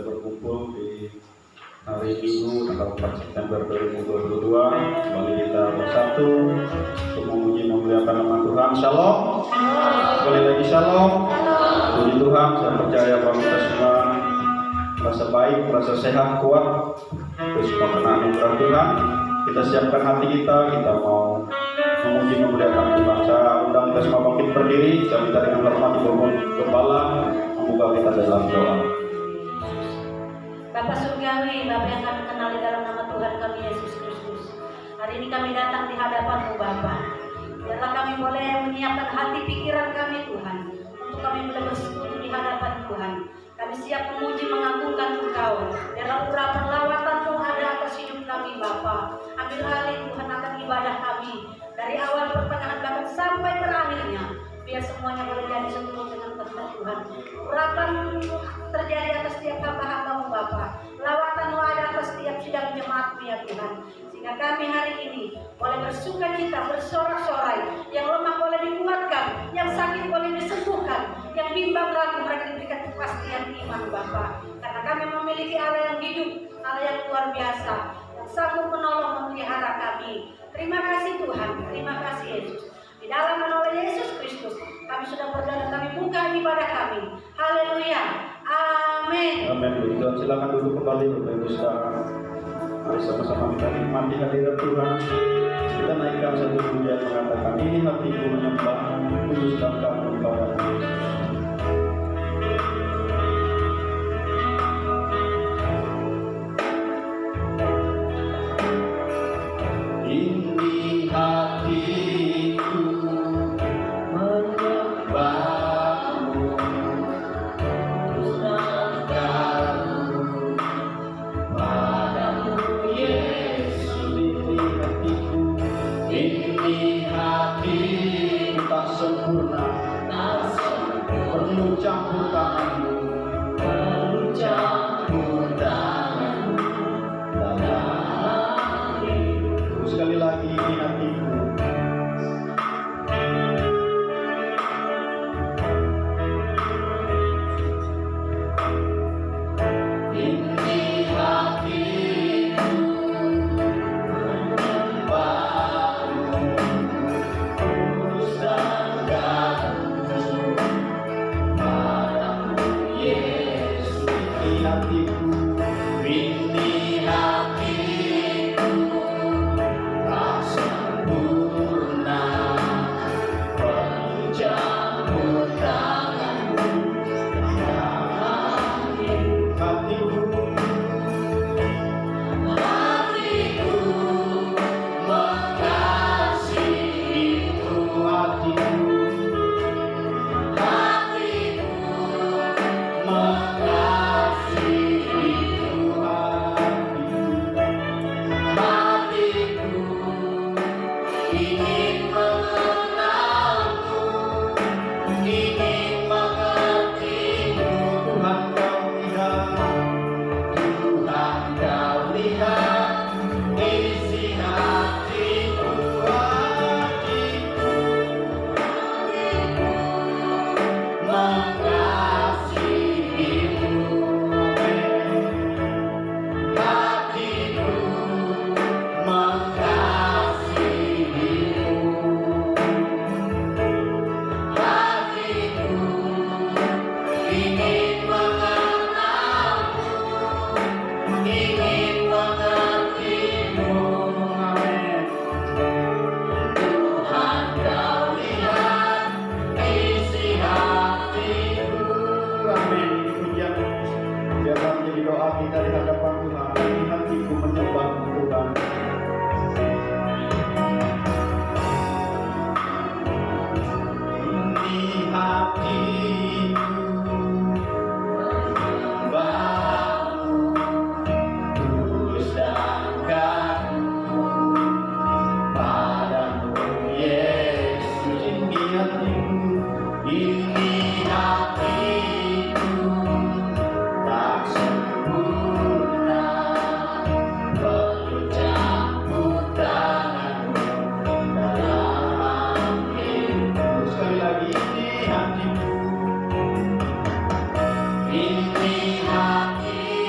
kita berkumpul di hari Minggu tanggal 4 September 2022. Kembali kita bersatu untuk memuji memuliakan nama Tuhan. Shalom. Sekali lagi shalom. Puji Tuhan, saya percaya bahwa kita semua merasa baik, merasa sehat, kuat. Itu semua karena anugerah Tuhan. Kita siapkan hati kita mau memuji memuliakan Tuhan. Saya undang kita semua bangkit berdiri. Saya minta dengan hormat Ibu Gembala membuka kita dalam doa. Bapa Surgawi, Bapa yang kami kenali dalam nama Tuhan kami Yesus Kristus. Hari ini kami datang di hadapan-Mu Bapa. Biarlah kami boleh menyiapkan hati pikiran kami Tuhan, untuk kami boleh bersekutu di hadapan Tuhan. Kami siap memuji mengagungkan Engkau. Biarlah urapan lawatan-Mu ada atas hidup kami Bapa. Ambil alih Tuhan akan ibadah kami dari awal pertengahan bahkan sampai terakhirnya. Biar semuanya boleh jadi seturut dengan kehendak Tuhan. Urapan terjadi atas setiap hamba-hamba-Mu Bapa. Lawatan-Mu ada atas setiap sidang jemaat-Mu ya Tuhan. Sehingga kami hari ini boleh bersuka cita, bersorak-sorai. Yang lemah boleh dikuatkan, yang sakit boleh disembuhkan, yang bimbang ragu mereka diberikan kepastian iman Bapa. Karena kami memiliki Allah yang hidup, Allah yang luar biasa, yang sanggup menolong memelihara kami. Terima kasih Tuhan, terima kasih Yesus. Di dalam nama Yesus Kristus, kami sudah berdoa dan kami buka ibadah kami. Haleluya. Amin. Amin. Tuhan silakan duduk kembali Bapak Ibu Saudara. Mari sama-sama kita nikmati hadirat Tuhan. Kita naikkan satu pujian mengatakan, ini hatiku menyembah, kudus dan takut padamu. Ini hatiku menyembahmu, kudus dan takut padamu Yesus. Ini hatiku tak sempurna, perlu campur tanganmu, perlu campur tanganmu dalam hidup. Sekali lagi ini hatiku. Ini hatiku menyembahmu, kudus dan takut padamu Yesus. Ini hatiku, ini hatiku tak sempurna, perlu campur tanganmu dalam hidup. Hatiku mengasihimu, hatiku mengasihimu, hatiku ingin mengenalmu, ingin mengertimu. Tuhan kau lihat isi hatiku, hatiku mengasihimu. Hatiku mengasihimu, hatiku ingin mengenalmu, ingin mengertimu. Amin. Tuhan kau lihat isi hatiku. Amin. Ini pujian biarlah menjadi doa kita di hadapan Tuhan. Ini hatiku menyembah Tuhan. Ini hatiku menyembahmu, kudus dan takut padamu Yesus. Ini hatiku tak sempurna, perlu campur tanganmu dalam hidup. Sekali lagi, ini hatiku, ini hatiku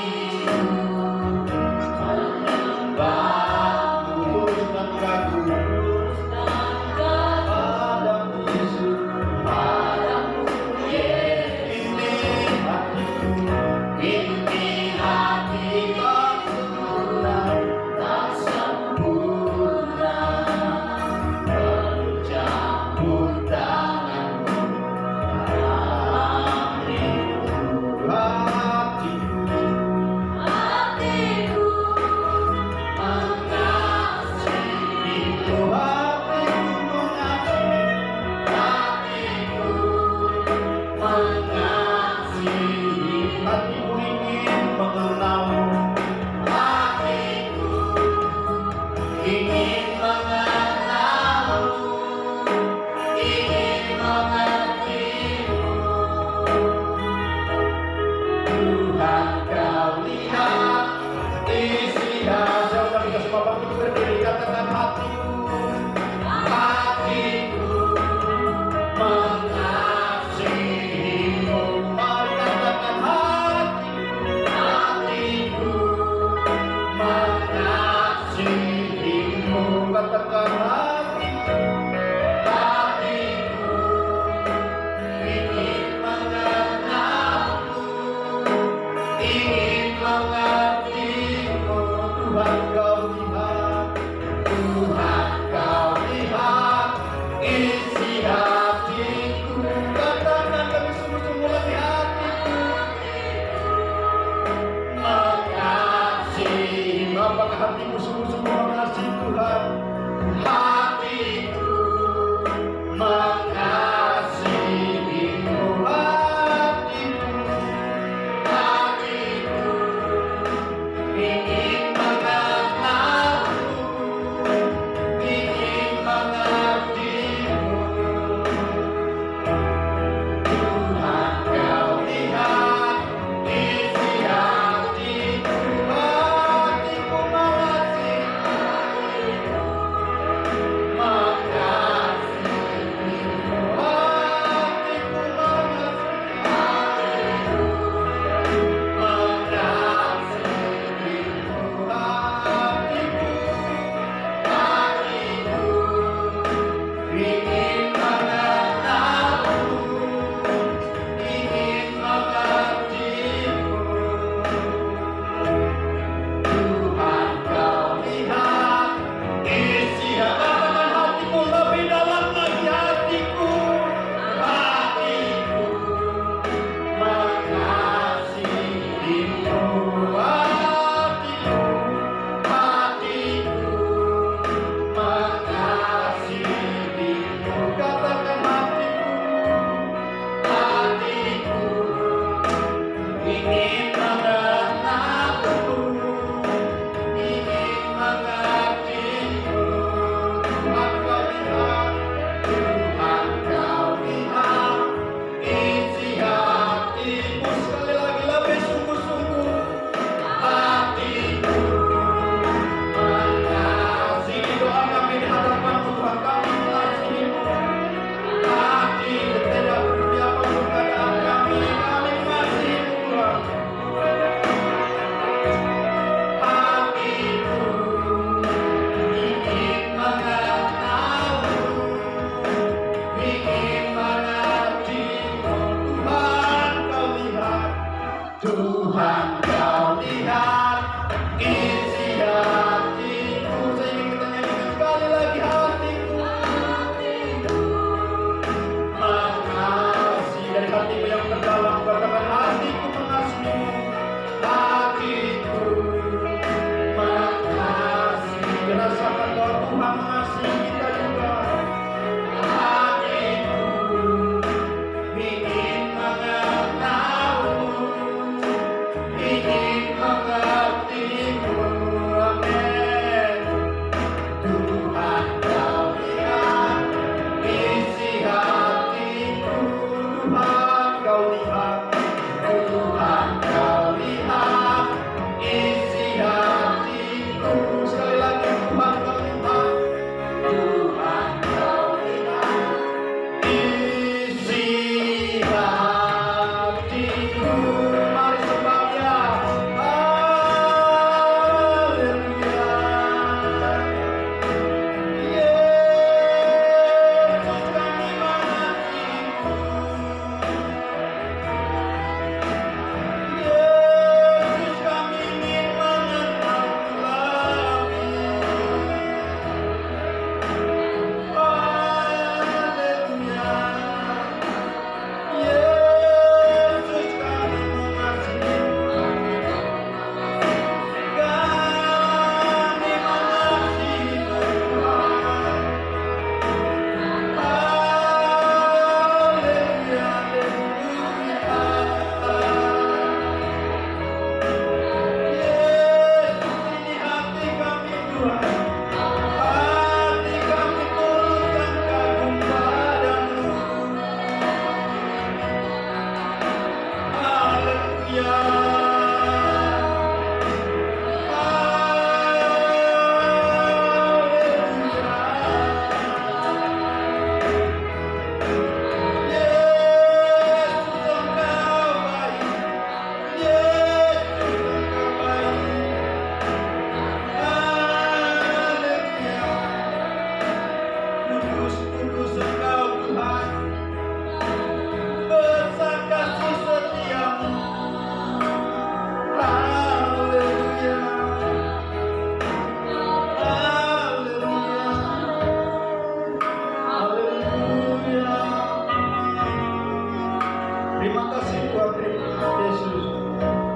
Terima kasih Tuhan, terima kasih Yesus.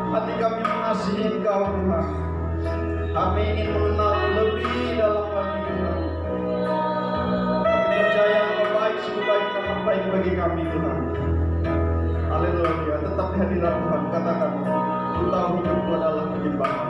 Hati kami mengasihi Engkau Tuhan. Kami ingin mengenal lebih dalam lagi Tuhan. Kami percaya Engkau baik, sungguh baik, amat baik bagi kami Tuhan. Haleluya. Tetap di hadirat Tuhan. Katakan, ku tahu hidupku adalah penyembahan.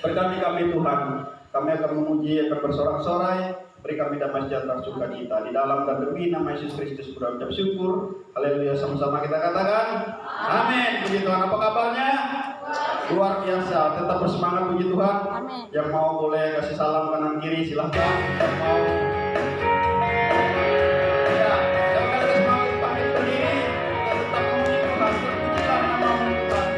Berkati kami Tuhan, kami akan memuji, akan bersorak-sorai. Beri kami damai sejahtera sukacita di dalam dan demi nama Yesus Kristus berucap syukur. Haleluya, sama-sama kita katakan amin. Puji Tuhan. Apa kabarnya? Luar biasa. Tetap bersemangat, puji Tuhan. Amin. Yang mau boleh kasih salam kanan kiri silahkan. Yang mau ya, jangan ada semangat pamit berdiri. Kita tetap memuji Tuhan. Terpujilah nama Tuhan.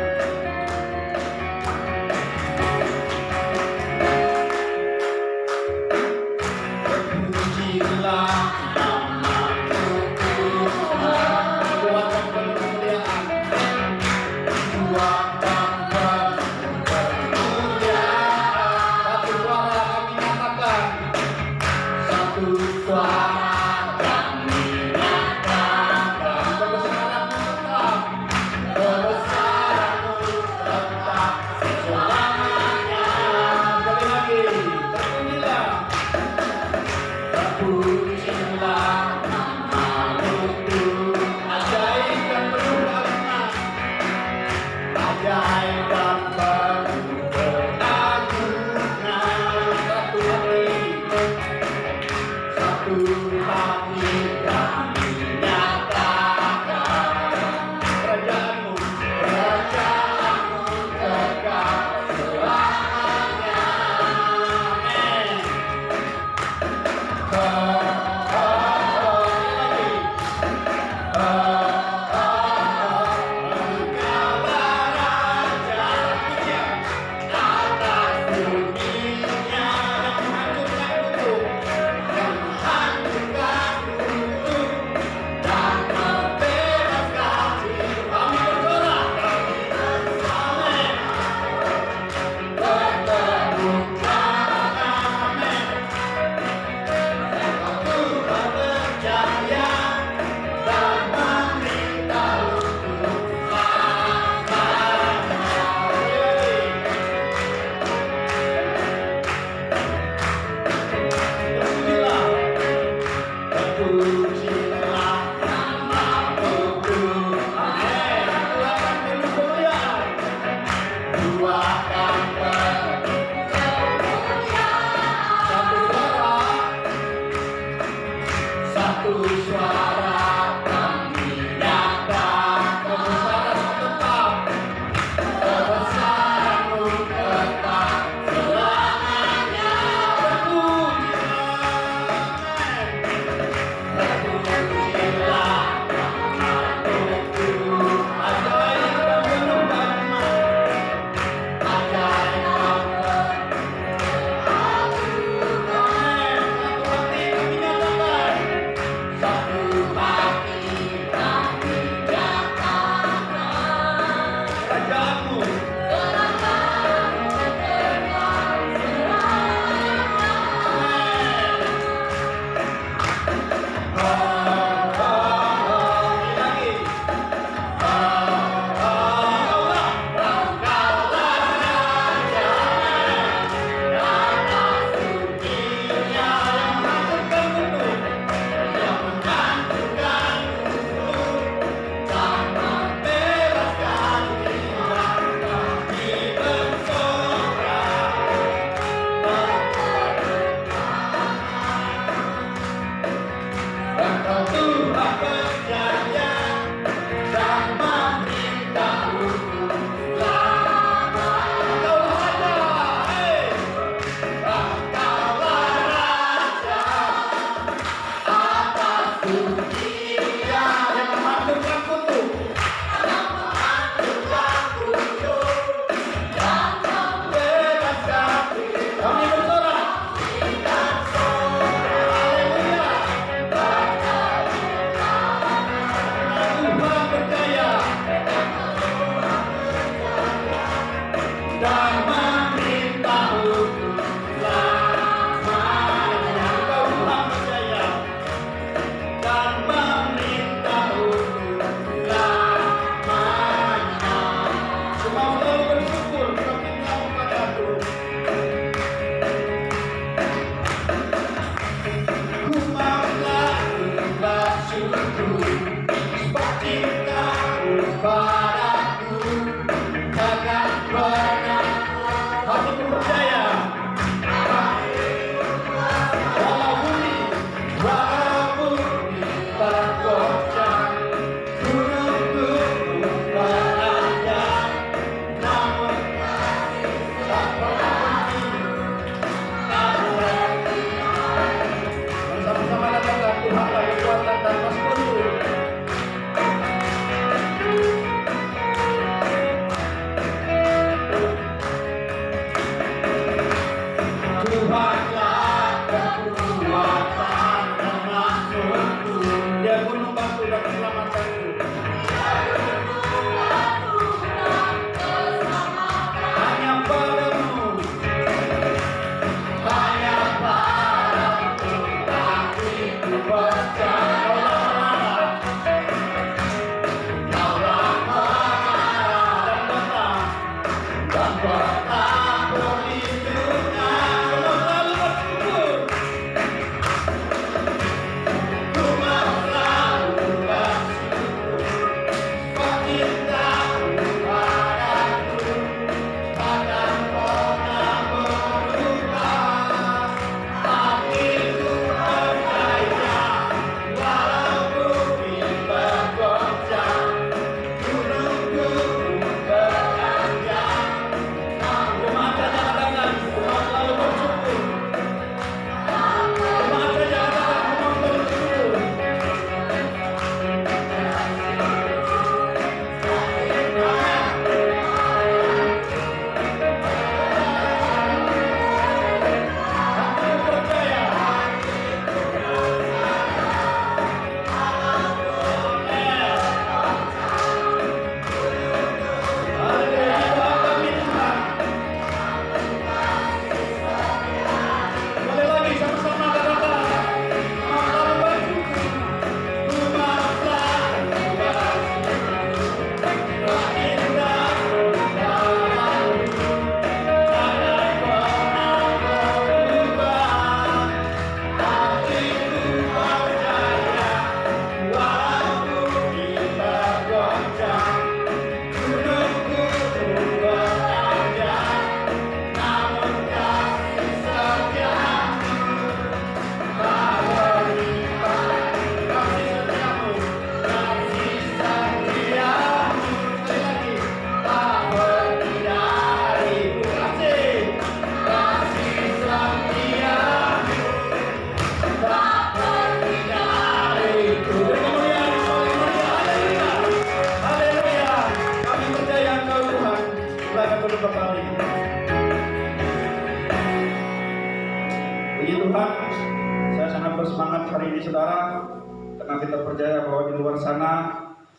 hari ini saudara, karena kita percaya bahwa di luar sana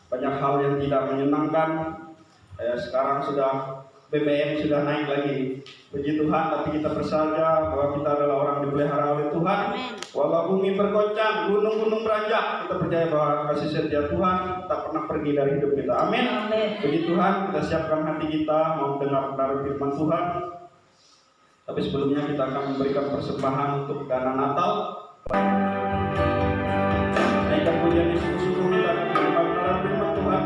banyak hal yang tidak menyenangkan. Sekarang sudah BBM sudah naik lagi. Puji Tuhan, tapi kita percaya bahwa kita adalah orang dipelihara oleh Tuhan. Walau bumi bergoncang, gunung-gunung beranjak, kita percaya bahwa kasih setia Tuhan tak pernah pergi dari hidup kita. Amin. Puji Tuhan, kita siapkan hati kita mau dengar firman Tuhan. Tapi sebelumnya kita akan memberikan persembahan untuk dana Natal. Naikkan pujian di sungguh-sungguh kita akan mendengar firman Tuhan.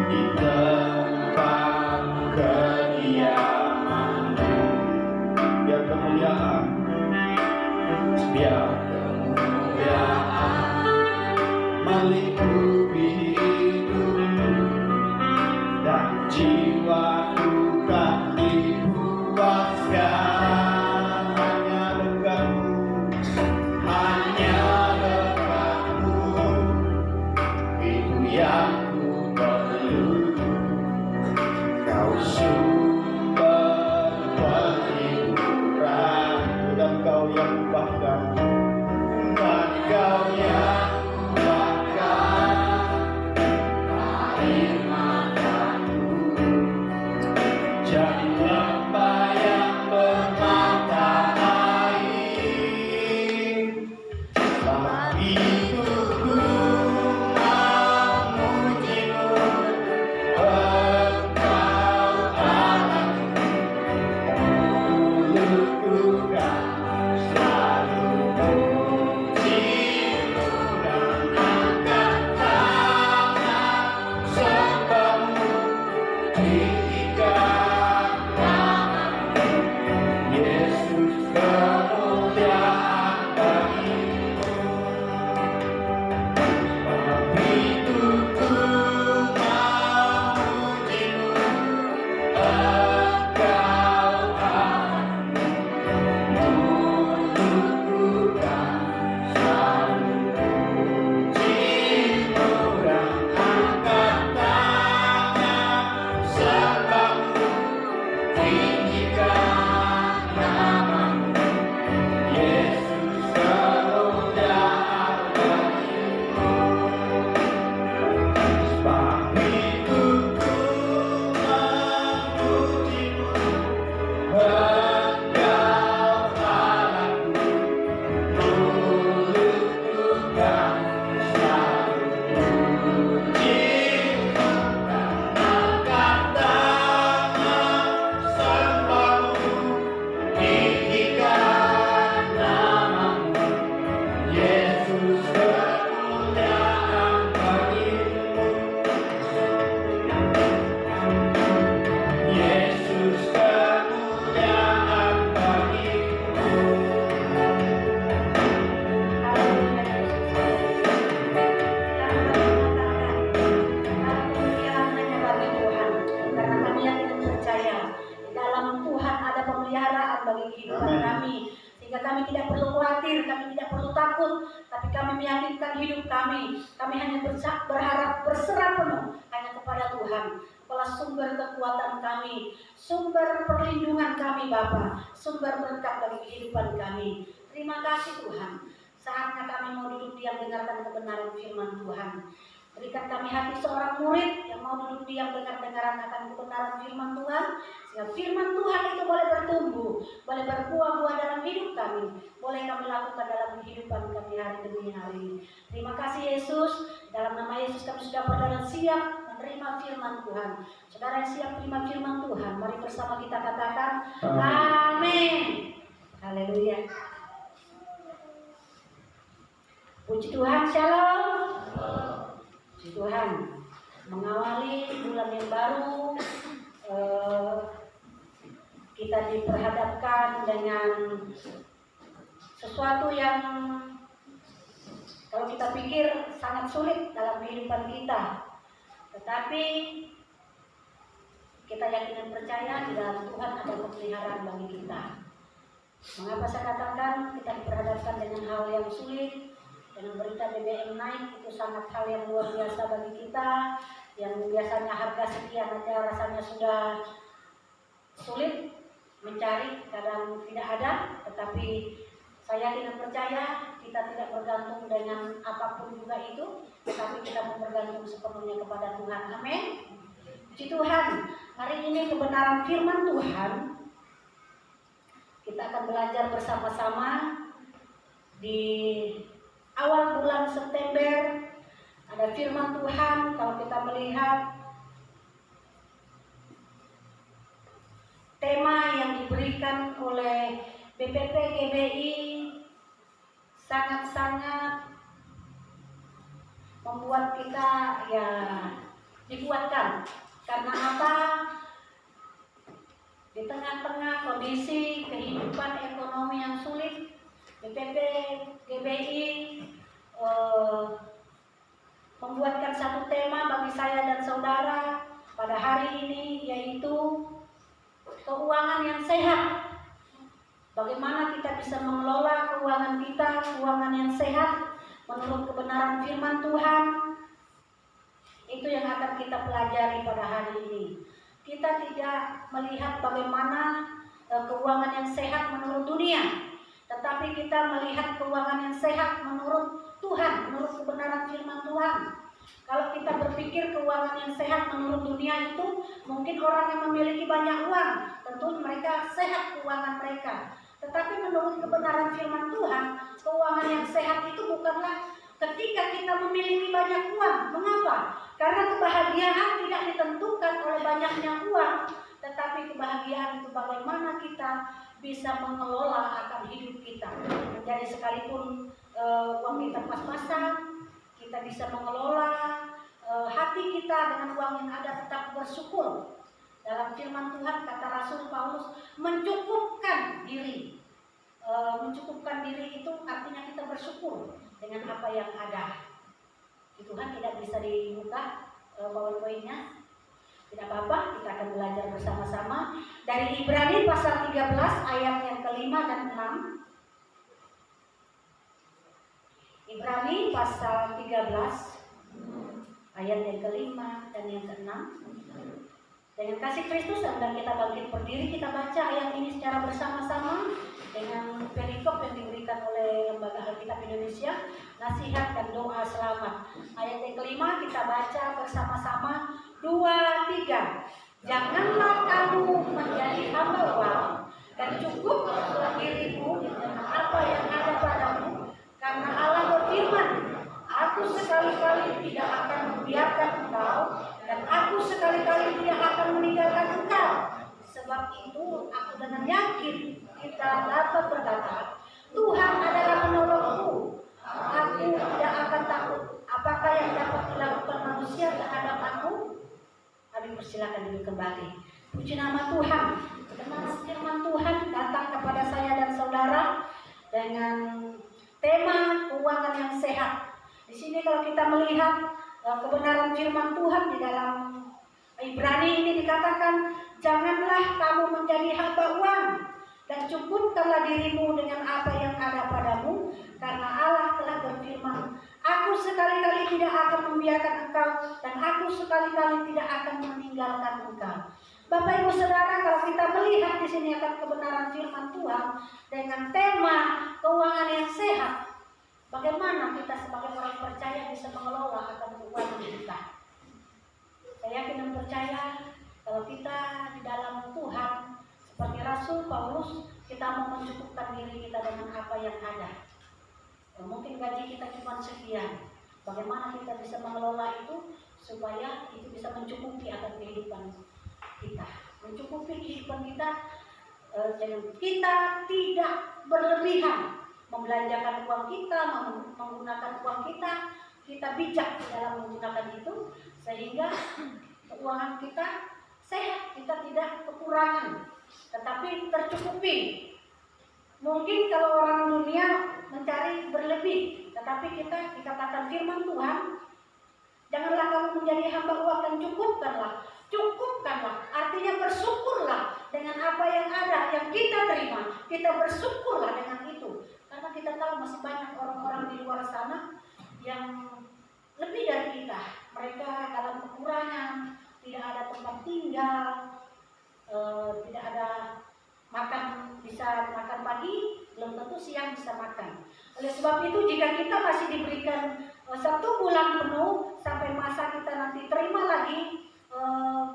Di tempat kediaman-Mu, biar kemuliaan meliputi hidupku dan jiwaku kan dipuaskan. Hanya dekatmu, itu yang ku perlu. Kau sumber penghiburan, dan Kau yang bahkan, dan Kau yang bahkan air mataku jadi lembah yang bermata air. Selama hidupku memuji-Mu, Engkau Allahku, mulutku kan selalu puji-Mu dan angkat tangan sembah-Mu, tinggikan nama-Mu, Yesus, kemuliaan bagi-Mu. Sebab hidupku memuji-Mu, Engkau Allahku, mulutku kan selalu puji-Mu dan angkat tangan sembah-Mu, tinggikan nama-Mu, Yesus, kemuliaan bagi-Mu. Sebab hidupku memuji-Mu, Engkau Allahku, mulutku kan selalu puji-Mu dan angkat tangan sembah-Mu, tinggikan nama-Mu, Yesus, kemuliaan bagi-Mu. Yesus, kemuliaan bagi-Mu. Karena kami yakin dan percaya di dalam Tuhan ada pemeliharaan bagi kehidupan Amin. kami, sehingga kami tidak perlu khawatir, kami tidak perlu takut, tapi kami meyakinkan hidup kami. Kami hanya berharap berserah penuh hanya kepada Tuhan, kepala sumber kekuatan kami, sumber perlindungan kami Bapa, sumber berkat bagi kehidupan kami. Terima kasih Tuhan. Saatnya kami mau duduk diam dengarkan kebenaran firman Tuhan. Berikan kami hati seorang murid yang mau duduk diam dengar-dengaran akan kebenaran firman Tuhan, sehingga firman Tuhan itu boleh bertumbuh, boleh berbuah-buah dalam hidup kami, boleh kami lakukan dalam kehidupan kami hari demi hari. Terima kasih Yesus. Dalam nama Yesus kami sudah berada siap menerima firman Tuhan. Saudara yang siap terima firman Tuhan, mari bersama kita katakan amin. Haleluya. Puji Tuhan, shalom. Puji Tuhan, mengawali bulan yang baru, kita diperhadapkan dengan sesuatu yang kalau kita pikir sangat sulit dalam kehidupan kita, tetapi kita yakin dan percaya di dalam Tuhan ada pemeliharaan bagi kita. Mengapa saya katakan kita diperhadapkan dengan hal yang sulit? Dengan berita BBM naik itu sangat hal yang luar biasa bagi kita, yang biasanya harga sekian aja rasanya sudah sulit mencari, kadang tidak ada, tetapi saya tidak percaya kita tidak bergantung dengan apapun juga itu, tetapi kita mau bergantung sepenuhnya kepada Tuhan. Amin. Puji Tuhan. Hari ini kebenaran firman Tuhan kita akan belajar bersama-sama di awal bulan September. Ada firman Tuhan, kalau kita melihat tema yang diberikan oleh BPP GBI sangat-sangat membuat kita ya dikuatkan. Karena apa? Di tengah-tengah kondisi kehidupan ekonomi yang sulit, BPP GBI membuatkan satu tema bagi saya dan saudara pada hari ini, yaitu keuangan yang sehat. Bagaimana kita bisa mengelola keuangan kita, keuangan yang sehat menurut kebenaran firman Tuhan. Itu yang akan kita pelajari pada hari ini. Kita tidak melihat bagaimana keuangan yang sehat menurut dunia, tetapi kita melihat keuangan yang sehat menurut Tuhan, menurut kebenaran firman Tuhan. Kalau kita berpikir keuangan yang sehat menurut dunia itu, mungkin orang yang memiliki banyak uang, tentu mereka sehat keuangan mereka. Tetapi menurut kebenaran firman Tuhan, keuangan yang sehat itu bukanlah ketika kita memiliki banyak uang. Mengapa? Karena kebahagiaan tidak ditentukan oleh banyaknya uang, tetapi kebahagiaan itu bagaimana kita bisa mengelola akan hidup kita. Menjadi sekalipun uang kita pas-pasan, kita bisa mengelola hati kita dengan uang yang ada, tetap bersyukur. Dalam firman Tuhan kata Rasul Paulus, mencukupkan diri. Mencukupkan diri itu artinya kita bersyukur dengan apa yang ada. Tuhan tidak bisa dibuka poin-poinnya. Tidak apa-apa, kita akan belajar bersama-sama dari Ibrani pasal 13 ayat yang kelima dan 6. Ibrani pasal 13 ayat yang kelima dan yang keenam. Dengan kasih Kristus dan kita bangkit berdiri, kita baca ayat ini secara bersama-sama dengan perikop yang diberikan oleh Lembaga Alkitab Indonesia, nasihat dan doa selamat. Ayat yang kelima kita baca bersama-sama, 2, 3. Janganlah kamu menjadi hamba uang dan cukup dirimu dengan apa yang ada padamu, karena Allah berfirman, aku sekali-kali tidak akan membiarkan engkau, dan aku sekali-kali tidak akan meninggalkan engkau. Sebab itu aku dengan yakin kita dapat berkata, Tuhan adalah penolongku, aku tidak akan takut. Apakah yang dapat dilakukan manusia terhadap aku? Kami persilakan dulu kembali. Puji nama Tuhan. Kebenaran firman Tuhan datang kepada saya dan saudara dengan tema keuangan yang sehat. Di sini kalau kita melihat kebenaran firman Tuhan di dalam Ibrani ini dikatakan, janganlah kamu menjadi hamba uang dan cukupkanlah dirimu dengan apa yang ada padamu, karena Allah telah berfirman, aku sekali-kali tidak akan membiarkan engkau, dan aku sekali-kali tidak akan meninggalkan engkau. Bapak Ibu Saudara, kalau kita melihat di sini akan kebenaran firman Tuhan dengan tema keuangan yang sehat, bagaimana kita sebagai orang percaya bisa mengelola akan keuangan kita? Saya yakin dan percaya kalau kita di dalam Tuhan seperti Rasul Paulus, kita mau mencukupkan diri kita dengan apa yang ada. Mungkin gaji kita cuma sekian. Bagaimana kita bisa mengelola itu supaya itu bisa mencukupi akan kehidupan kita, mencukupi kehidupan kita. Kita tidak berlebihan membelanjakan uang kita, menggunakan uang kita. Kita bijak di dalam menggunakan itu sehingga keuangan kita sehat, kita tidak kekurangan, tetapi tercukupi. Mungkin kalau orang dunia mencari berlebih, tetapi kita dikatakan firman Tuhan, janganlah kamu menjadi hamba uang dan cukupkanlah, artinya bersyukurlah dengan apa yang ada, yang kita terima, kita bersyukurlah dengan itu, karena kita tahu masih banyak orang-orang di luar sana yang lebih dari kita, mereka dalam kekurangan, tidak ada tempat tinggal, tidak ada makan, bisa makan pagi, belum tentu siang bisa makan. Oleh sebab itu jika kita masih diberikan 1 bulan penuh sampai masa kita nanti terima lagi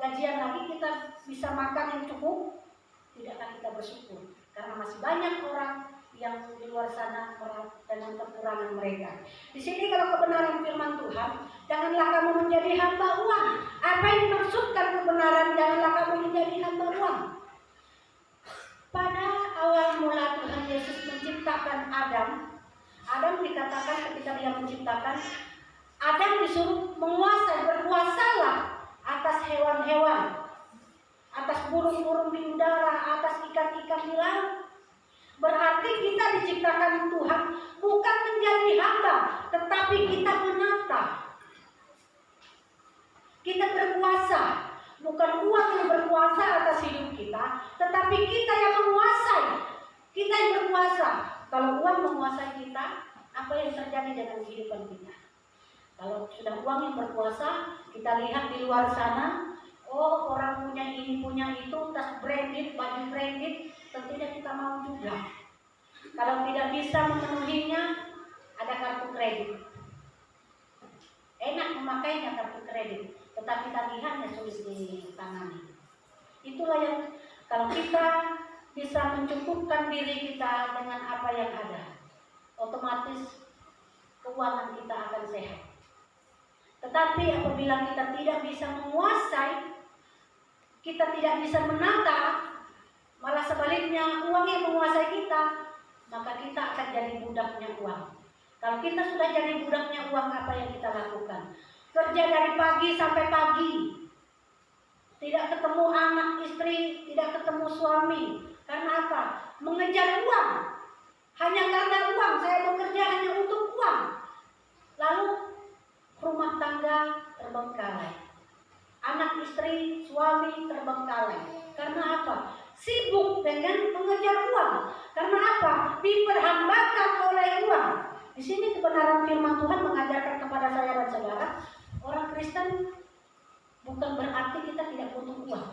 gajian lagi, kita bisa makan yang cukup, tidakkah kita bersyukur? Karena masih banyak orang yang di luar sana dengan kekurangan mereka. Di sini kalau kebenaran firman Tuhan, janganlah kamu menjadi hamba uang. Apa yang dimaksudkan kebenaran janganlah kamu menjadi hamba uang? Pada awal mula Tuhan Yesus menciptakan Adam dikatakan ketika dia menciptakan, Adam disuruh menguasai, berkuasalah atas hewan-hewan, atas burung-burung di udara, atas ikan-ikan di laut. Berarti kita diciptakan Tuhan bukan menjadi hamba, tetapi kita menata. Kita berkuasa, bukan uang yang berkuasa atas hidup kita, tetapi kita yang menguasai. Kita yang berkuasa. Kalau uang menguasai kita, apa yang terjadi dengan kehidupan kita? Kalau sudah uang yang berkuasa, kita lihat di luar sana, oh orang punya ini, punya itu, tas branded, baju branded, tentunya kita mau juga. Kalau tidak bisa memenuhinya, ada kartu kredit. Enak memakainya kartu kredit, tetapi tagihannya sulit ditangani. Itulah yang kalau kita bisa mencukupkan diri kita dengan apa yang ada, otomatis keuangan kita akan sehat. Tetapi apabila kita tidak bisa menguasai, kita tidak bisa menata, malah sebaliknya uang yang menguasai kita, maka kita akan jadi budaknya uang. Kalau kita sudah jadi budaknya uang, apa yang kita lakukan? Kerja dari pagi sampai pagi, tidak ketemu anak istri, tidak ketemu suami. Karena apa? Mengejar uang. Hanya karena uang, saya bekerja hanya untuk uang. Lalu rumah tangga terbengkalai, anak istri, suami terbengkalai. Karena apa? Sibuk dengan mengejar uang. Karena apa? Diperhambakan oleh uang. Di sini kebenaran firman Tuhan mengajarkan kepada saya dan saudara, orang Kristen bukan berarti kita tidak butuh uang.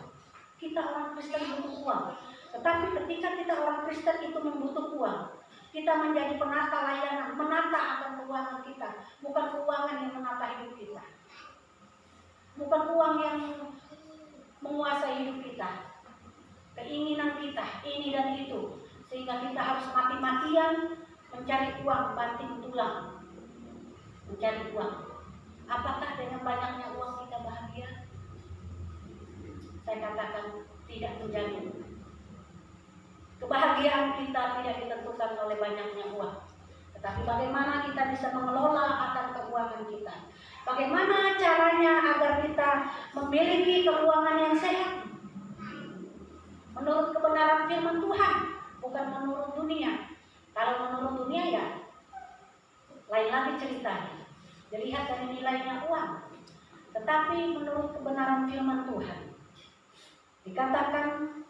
Kita orang Kristen butuh uang. Tetapi ketika kita orang Kristen itu membutuh uang, kita menjadi penata layanan, menata akan keuangan kita, bukan keuangan yang menata hidup kita, bukan uang yang menguasai hidup kita, keinginan kita ini dan itu, sehingga kita harus mati-matian mencari uang, banting tulang mencari uang. Apakah dengan banyaknya uang kita bahagia? Saya katakan tidak menjamin. Kebahagiaan kita tidak ditentukan oleh banyaknya uang, tetapi bagaimana kita bisa mengelola akan keuangan kita. Bagaimana caranya agar kita memiliki keuangan yang sehat menurut kebenaran firman Tuhan, bukan menurut dunia. Kalau menurut dunia ya lain lagi ceritanya, dilihat dari nilainya uang. Tetapi menurut kebenaran firman Tuhan dikatakan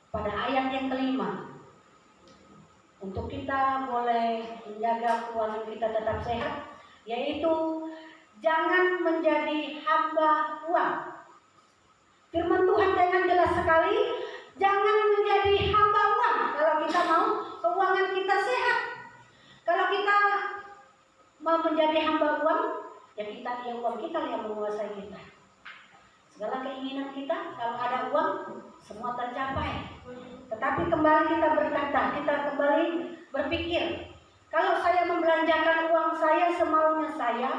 pada ayat yang kelima, untuk kita boleh menjaga keuangan kita tetap sehat, yaitu jangan menjadi hamba uang. Firman Tuhan dengan jelas sekali, jangan menjadi hamba uang. Kalau kita mau keuangan kita sehat, kalau kita mau menjadi hamba uang, ya uang kita yang menguasai kita. Segala keinginan kita, kalau ada uang, semua tercapai. Tetapi kembali kita berkata, kita kembali berpikir, kalau saya membelanjakan uang saya semaunya saya,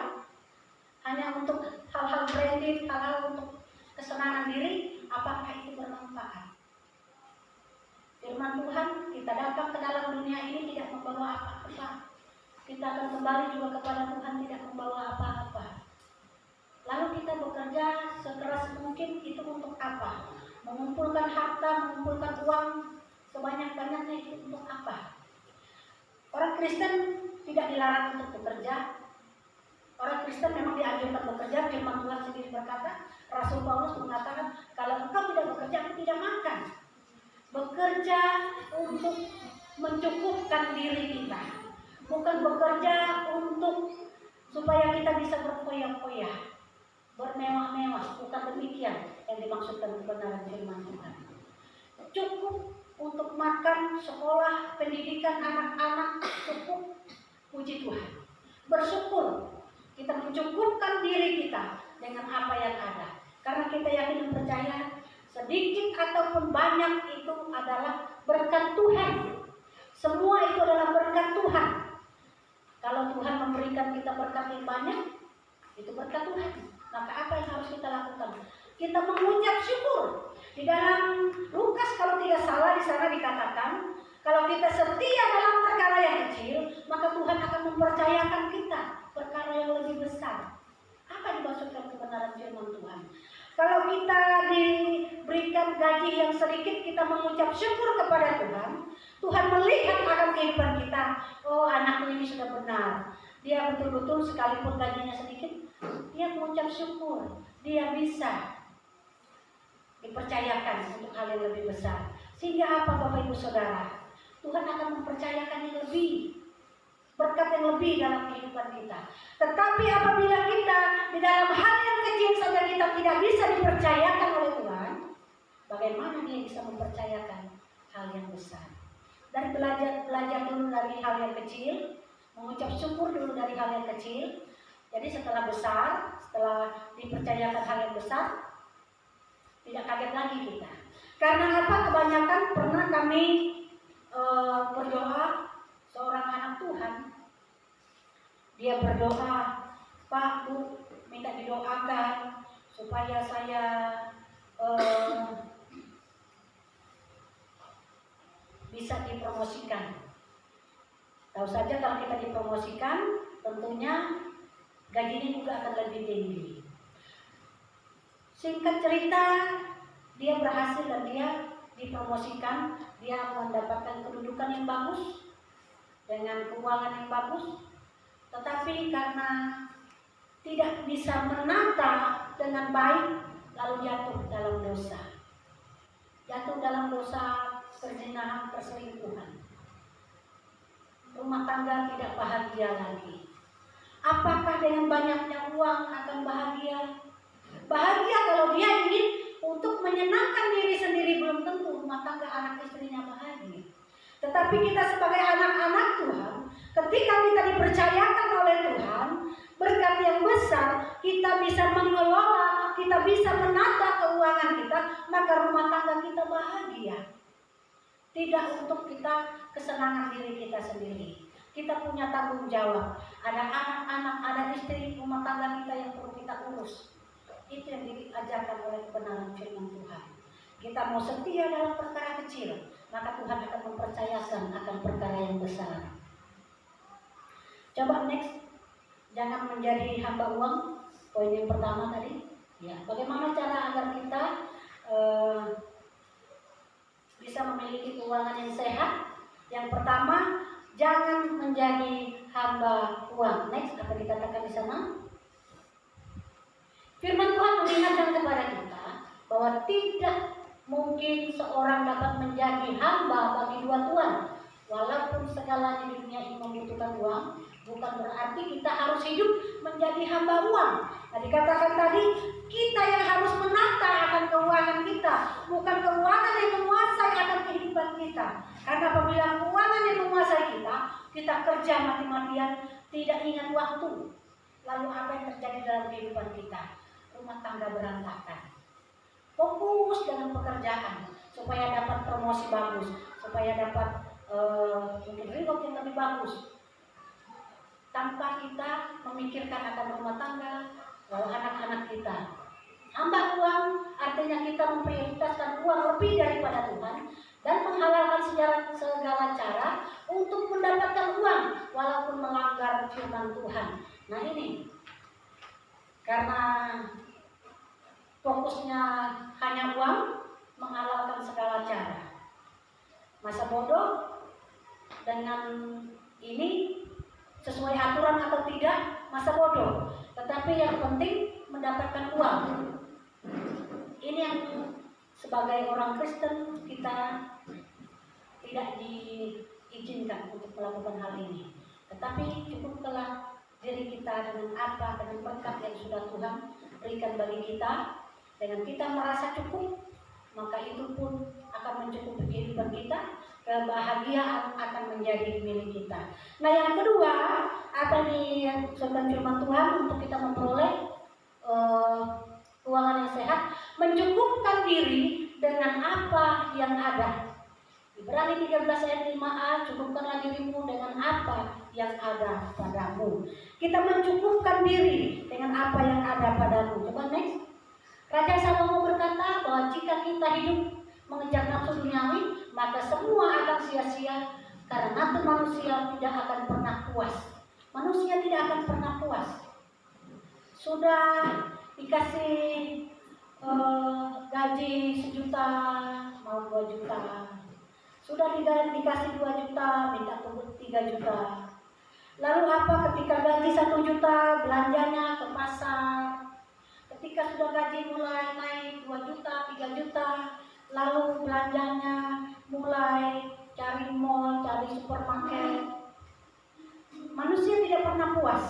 hanya untuk hal-hal branded, hal-hal untuk kesenangan diri, apakah itu bermanfaat? Firman Tuhan, kita datang ke dalam dunia ini tidak membawa apa-apa. Kita akan kembali juga kepada Tuhan tidak membawa apa-apa. Lalu kita bekerja sekeras mungkin itu untuk apa? Mengumpulkan harta, mengumpulkan uang sebanyak-banyaknya itu untuk apa? Orang Kristen tidak dilarang untuk bekerja. Orang Kristen memang dianjurkan bekerja. Firman Tuhan sendiri berkata, Rasul Paulus mengatakan, kalau engkau tidak bekerja, aku tidak makan. Bekerja untuk mencukupkan diri kita, bukan bekerja untuk supaya kita bisa berfoya-foya. bermewah-mewah, bukan demikian yang dimaksudkan kebenaran firman Tuhan. Cukup untuk makan, sekolah, pendidikan anak-anak, cukup, puji Tuhan. Bersyukur, kita mencukupkan diri kita dengan apa yang ada. Karena kita yakin dan percaya, sedikit ataupun banyak itu adalah berkat Tuhan. Semua itu adalah berkat Tuhan. Kalau Tuhan memberikan kita berkat yang banyak, itu berkat Tuhan. Maka apa yang harus kita lakukan? Kita mengucap syukur. Di dalam Lukas kalau tidak salah di sana dikatakan, kalau kita setia dalam perkara yang kecil, maka Tuhan akan mempercayakan kita perkara yang lebih besar. Apa dimaksudkan kebenaran firman Tuhan? Kalau kita diberikan gaji yang sedikit, kita mengucap syukur kepada Tuhan. Tuhan melihat akan kehidupan kita. Oh, anakku ini sudah benar. Dia betul-betul sekalipun gajinya sedikit, dia mengucap syukur. Dia bisa dipercayakan untuk hal yang lebih besar. Sehingga apa Bapak Ibu Saudara? Tuhan akan mempercayakan yang lebih, berkat yang lebih dalam kehidupan kita. Tetapi apabila kita di dalam hal yang kecil saja kita tidak bisa dipercayakan oleh Tuhan, bagaimana Dia bisa mempercayakan hal yang besar? Dan belajar dulu dari hal yang kecil, mengucap syukur dulu dari hal yang kecil. Jadi setelah besar, setelah dipercayakan hal yang besar, tidak kaget lagi kita. Karena apa? Kebanyakan pernah kami berdoa, seorang anak Tuhan, dia berdoa, Pak, Bu, minta didoakan supaya saya bisa dipromosikan. Tahu saja kalau kita dipromosikan, tentunya gajinya juga akan lebih tinggi. Singkat cerita, dia berhasil dan dia dipromosikan, dia mendapatkan kedudukan yang bagus, dengan keuangan yang bagus, tetapi karena tidak bisa menata dengan baik, lalu jatuh dalam dosa. Jatuh dalam dosa perzinahan, perselingkuhan. Rumah tangga tidak bahagia lagi. Apakah dengan banyaknya uang akan bahagia? Bahagia kalau dia ingin untuk menyenangkan diri sendiri, belum tentu rumah tangga anak istrinya bahagia. Tetapi kita sebagai anak-anak Tuhan, ketika kita dipercayakan oleh Tuhan berkat yang besar, kita bisa mengelola, kita bisa menata keuangan kita, maka rumah tangga kita bahagia. Tidak untuk kita kesenangan diri kita sendiri. Kita punya tanggung jawab. Ada anak-anak, ada istri, rumah tangga kita yang perlu kita urus. Itu yang diajarkan oleh kebenaran firman Tuhan. Kita mau setia dalam perkara kecil, maka Tuhan akan mempercayakan akan perkara yang besar. Coba next, jangan menjadi hamba uang. Poin yang pertama tadi, ya, bagaimana cara agar kita bisa memiliki keuangan yang sehat? Yang pertama, jangan menjadi hamba uang. Next, apa dikatakan di sana? Firman Tuhan mengingatkan kepada kita bahwa tidak mungkin seorang dapat menjadi hamba bagi dua tuan. Walaupun segalanya di dunia ini membutuhkan uang, bukan berarti kita harus hidup menjadi hamba uang. Nah, dikatakan tadi, kita yang harus menata akan keuangan kita, bukan keuangan yang menguasai akan kehidupan kita. Karena apabila keuangan yang menguasai kita, kita kerja mati-matian, tidak ingat waktu. Lalu apa yang terjadi dalam kehidupan kita? Rumah tangga berantakan. Fokus dengan pekerjaan supaya dapat promosi bagus, supaya dapat mungkin reward yang lebih bagus, tanpa kita memikirkan akan rumah tangga, anak-anak kita. Hamba uang artinya kita memprioritaskan uang lebih daripada Tuhan dan menghalalkan segala cara untuk mendapatkan uang walaupun melanggar firman Tuhan. Nah ini, karena fokusnya hanya uang, menghalalkan segala cara. Masa bodoh dengan ini sesuai aturan atau tidak, masa bodoh. Tetapi yang penting mendapatkan uang. Ini yang sebagai orang Kristen kita tidak diizinkan untuk melakukan hal ini. Tetapi cukuplah diri kita dengan apa, dengan berkat yang sudah Tuhan berikan bagi kita. Dengan kita merasa cukup, maka itu pun akan mencukupi kehidupan kita. Kebahagiaan akan menjadi milik kita. Nah, yang kedua, apa nih firman Tuhan untuk kita memperoleh keuangan yang sehat? Mencukupkan diri dengan apa yang ada. Ibrani 13 ayat 5a, cukupkanlah dirimu dengan apa yang ada padamu. Kita mencukupkan diri dengan apa yang ada padamu. Coba next. Raja Salomo berkata bahwa jika kita hidup mengejar nafsu duniawi, maka semua akan sia-sia karena nafsu manusia tidak akan pernah puas. Manusia tidak akan pernah puas. Sudah dikasih gaji 1 juta, mau 2 juta. Sudah dikasih 2 juta, minta tunggu 3 juta. Lalu apa ketika gaji 1 juta, belanjanya ke pasar. Ketika sudah gaji mulai naik 2 juta, 3 juta, lalu belanjanya mulai cari mall, cari supermarket. Manusia tidak pernah puas.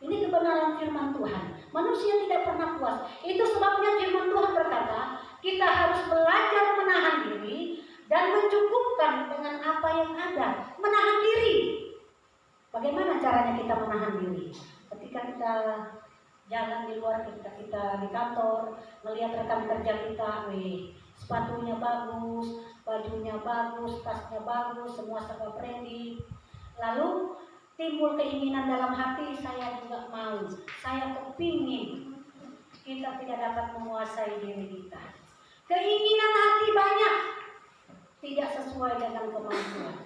Ini kebenaran firman Tuhan. Manusia tidak pernah puas. Itu sebabnya firman Tuhan berkata, kita harus belajar menahan diri dan mencukupkan dengan apa yang ada. Menahan diri. Bagaimana caranya kita menahan diri? Ketika kita jalan di luar, ketika kita di kantor, melihat rekan kerja kita, sepatunya bagus, bajunya bagus, tasnya bagus, semua serba branding. Lalu timbul keinginan dalam hati, saya juga mau, saya kepingin. Kita tidak dapat menguasai diri kita. Keinginan hati banyak, tidak sesuai dengan kemampuan.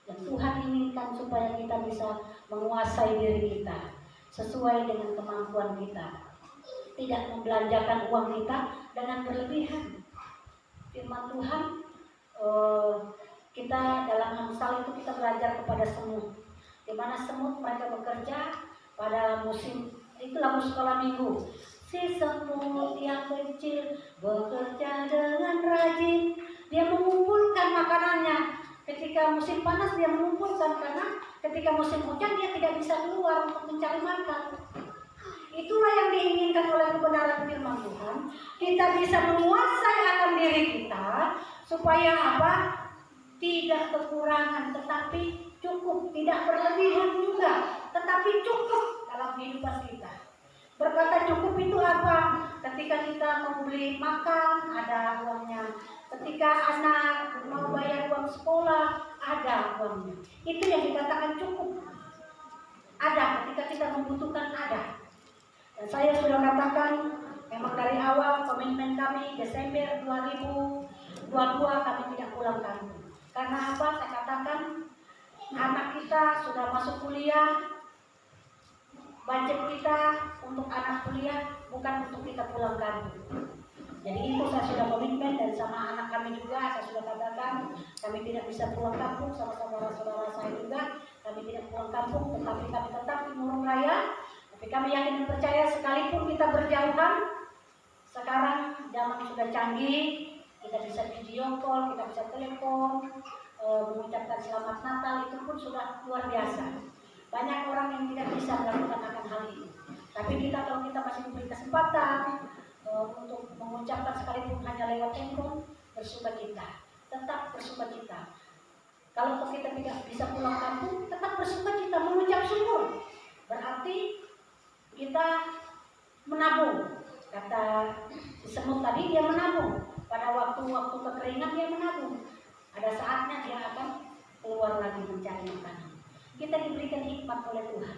Dan Tuhan inginkan supaya kita bisa menguasai diri kita sesuai dengan kemampuan kita. Tidak membelanjakan uang kita dengan berlebihan. Firman Tuhan, kita dalam Amsal itu kita belajar kepada semut. Di mana semut mereka bekerja pada musim, itu lagu sekolah minggu. Si semut yang kecil bekerja dengan rajin. Dia mengumpulkan makanannya. Ketika musim panas dia mengumpulkan, karena ketika musim hujan dia tidak bisa keluar untuk mencari makan. Itulah yang diinginkan oleh kebenaran firman Tuhan. Kita bisa menguasai akan diri kita supaya apa? Tidak kekurangan, tetapi cukup. Tidak berlebihan juga, tetapi cukup dalam kehidupan kita. Berkata cukup itu apa? Ketika kita mau beli makan, ada uangnya. Ketika anak mau bayar uang sekolah, ada uangnya. Itu yang dikatakan cukup. Ada, ketika kita membutuhkan ada. Dan saya sudah katakan, memang dari awal komitmen kami Desember 2022 kami tidak pulang kampung. Karena apa? Saya katakan, anak kita sudah masuk kuliah, budget kita untuk anak kuliah bukan untuk kita pulang kampung. Jadi itu saya sudah komitmen, dan sama anak kami juga saya sudah katakan kami tidak bisa pulang kampung, sama saudara-saudara saya juga kami tidak pulang kampung, tetapi kami tetap di Murung Raya. Tapi kami yakin dan percaya sekalipun kita berjauhan, sekarang zaman sudah canggih, kita bisa video call, kita bisa telepon, mengucapkan selamat Natal, itu pun sudah luar biasa. Banyak orang yang tidak bisa melakukan akan hal itu. Tapi kita, kalau kita masih diberi kesempatan untuk mengucapkan sekalipun hanya lewat handphone, bersukacita, tetap bersukacita. Kalau kita tidak bisa pulang kampung, tetap bersukacita, mengucap syukur. Berarti kita menabung. Kata si semut tadi, dia menabung. Pada waktu-waktu kekeringan dia menabung. Ada saatnya dia akan keluar lagi mencari makanan. Kita diberikan hikmat oleh Tuhan.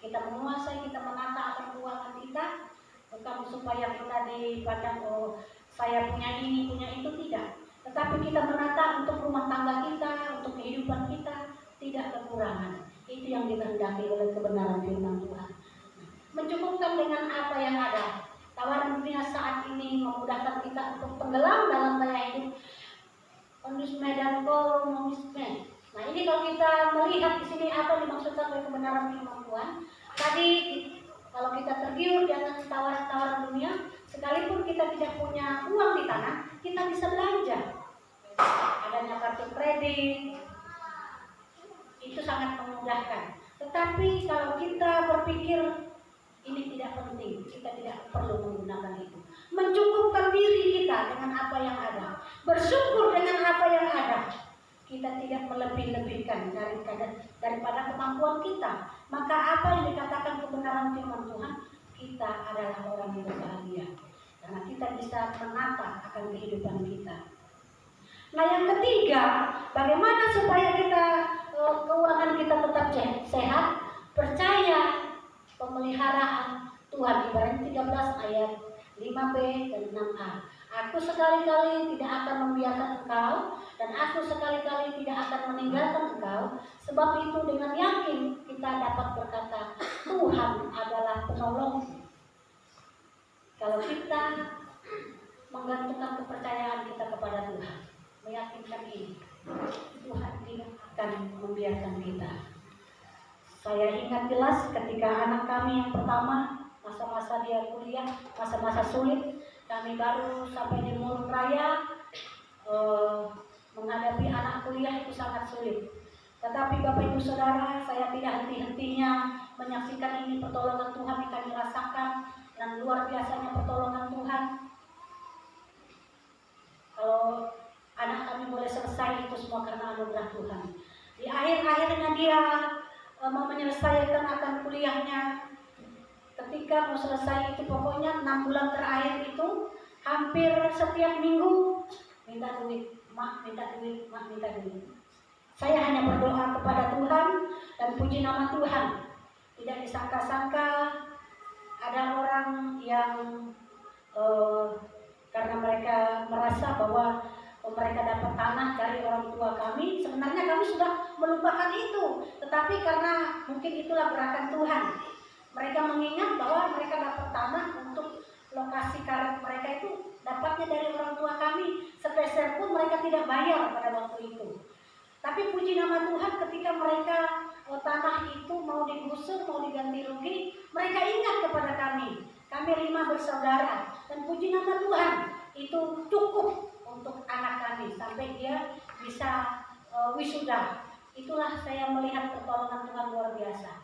Kita menguasai, kita menata akan keuangan kita, bukan supaya kita dipandang, oh saya punya ini, punya itu, tidak. Tetapi kita menata untuk rumah tangga kita, untuk kehidupan kita, tidak kekurangan. Itu yang dikehendaki oleh kebenaran firman Tuhan. Mencukupkan dengan apa yang ada. Tawaran dunia saat ini memudahkan kita untuk tenggelam dalam gaya hidup kondusme dan komunisme. Nah, ini kalau kita melihat di sini apa dimaksudkan oleh kebenaran firman Tuhan. Tadi kalau kita tergiur dengan tawaran-tawaran dunia, sekalipun kita tidak punya uang di tangan, kita bisa belanja. Adanya kartu kredit itu sangat memudahkan. Tetapi kalau kita berpikir ini tidak penting, kita tidak perlu menggunakan itu. Mencukupkan diri kita dengan apa yang ada, bersyukur dengan apa yang ada. Kita tidak melebih-lebihkan daripada kemampuan kita. Maka apa yang dikatakan kebenaran firman Tuhan, kita adalah orang yang berbahagia. Karena kita bisa menata akan kehidupan kita. Nah yang ketiga, bagaimana supaya kita keuangan kita tetap sehat? Percaya pemeliharaan Tuhan. Ibrani 13 ayat 5b dan 6a. Aku sekali-kali tidak akan membiarkan engkau, dan aku sekali-kali tidak akan meninggalkan engkau. Sebab itu dengan yakin kita dapat berkata, Tuhan adalah penolongku. Kalau kita menggantungkan kepercayaan kita kepada Tuhan, meyakinkan ini, Tuhan tidak akan membiarkan kita. Saya ingat jelas ketika anak kami yang pertama, masa-masa dia kuliah, masa-masa sulit, kami baru sampai di Murung Raya, menghadapi anak kuliah itu sangat sulit. Tetapi Bapak Ibu Saudara, saya tidak henti-hentinya menyaksikan ini pertolongan Tuhan yang kami rasakan, dan luar biasanya pertolongan Tuhan. Kalau anak kami boleh selesai itu semua karena anugerah Tuhan. Di akhir-akhirnya dia mau menyelesaikan akan kuliahnya. Ketika mau selesai itu pokoknya 6 bulan terakhir itu hampir setiap minggu minta duit, mak minta duit, mak minta duit. Saya hanya berdoa kepada Tuhan dan puji nama Tuhan. Tidak disangka-sangka ada orang yang karena mereka merasa bahwa mereka dapat tanah dari orang tua kami. Sebenarnya kami sudah melupakan itu, tetapi karena mungkin itulah gerakan Tuhan. Mereka mengingat bahwa mereka dapat tanah untuk lokasi karet mereka itu dapatnya dari orang tua kami. Sepeser pun mereka tidak bayar pada waktu itu. Tapi puji nama Tuhan ketika mereka tanah itu mau digusur, mau diganti rugi, mereka ingat kepada kami. Kami 5 bersaudara, dan puji nama Tuhan itu cukup untuk anak kami sampai dia bisa wisuda. Itulah saya melihat pertolongan Tuhan luar biasa.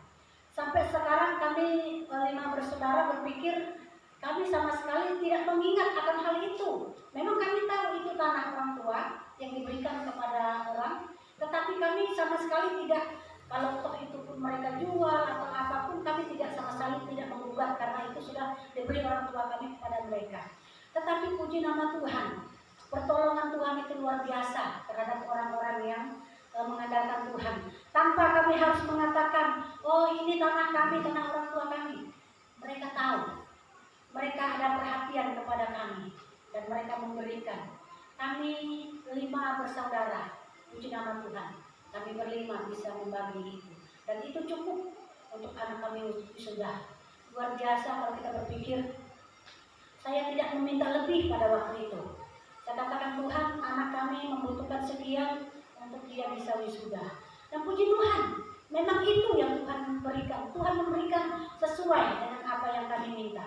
Sampai sekarang kami 5 bersaudara berpikir kami sama sekali tidak mengingat akan hal itu. Memang kami tahu itu tanah orang tua yang diberikan kepada orang, tetapi kami sama sekali tidak, kalau toh itu pun mereka jual atau apapun, kami tidak sama sekali tidak menggugat karena itu sudah diberi orang tua kami kepada mereka. Tetapi puji nama Tuhan, pertolongan Tuhan itu luar biasa terhadap orang-orang yang mengandalkan Tuhan. Tanpa kami harus mengatakan, oh ini tanah kami, tanah orang tua kami. Mereka tahu, mereka ada perhatian kepada kami, dan mereka memberikan. Kami 5 bersaudara, puji nama Tuhan, kami ber-5 bisa membagi itu, dan itu cukup untuk anak kami sudah. Luar biasa kalau kita berpikir, saya tidak meminta lebih pada waktu itu. Saya katakan, Tuhan, anak kami membutuhkan sekian untuk dia bisa wisuda. Dan puji Tuhan, memang itu yang Tuhan berikan. Tuhan memberikan sesuai dengan apa yang kami minta.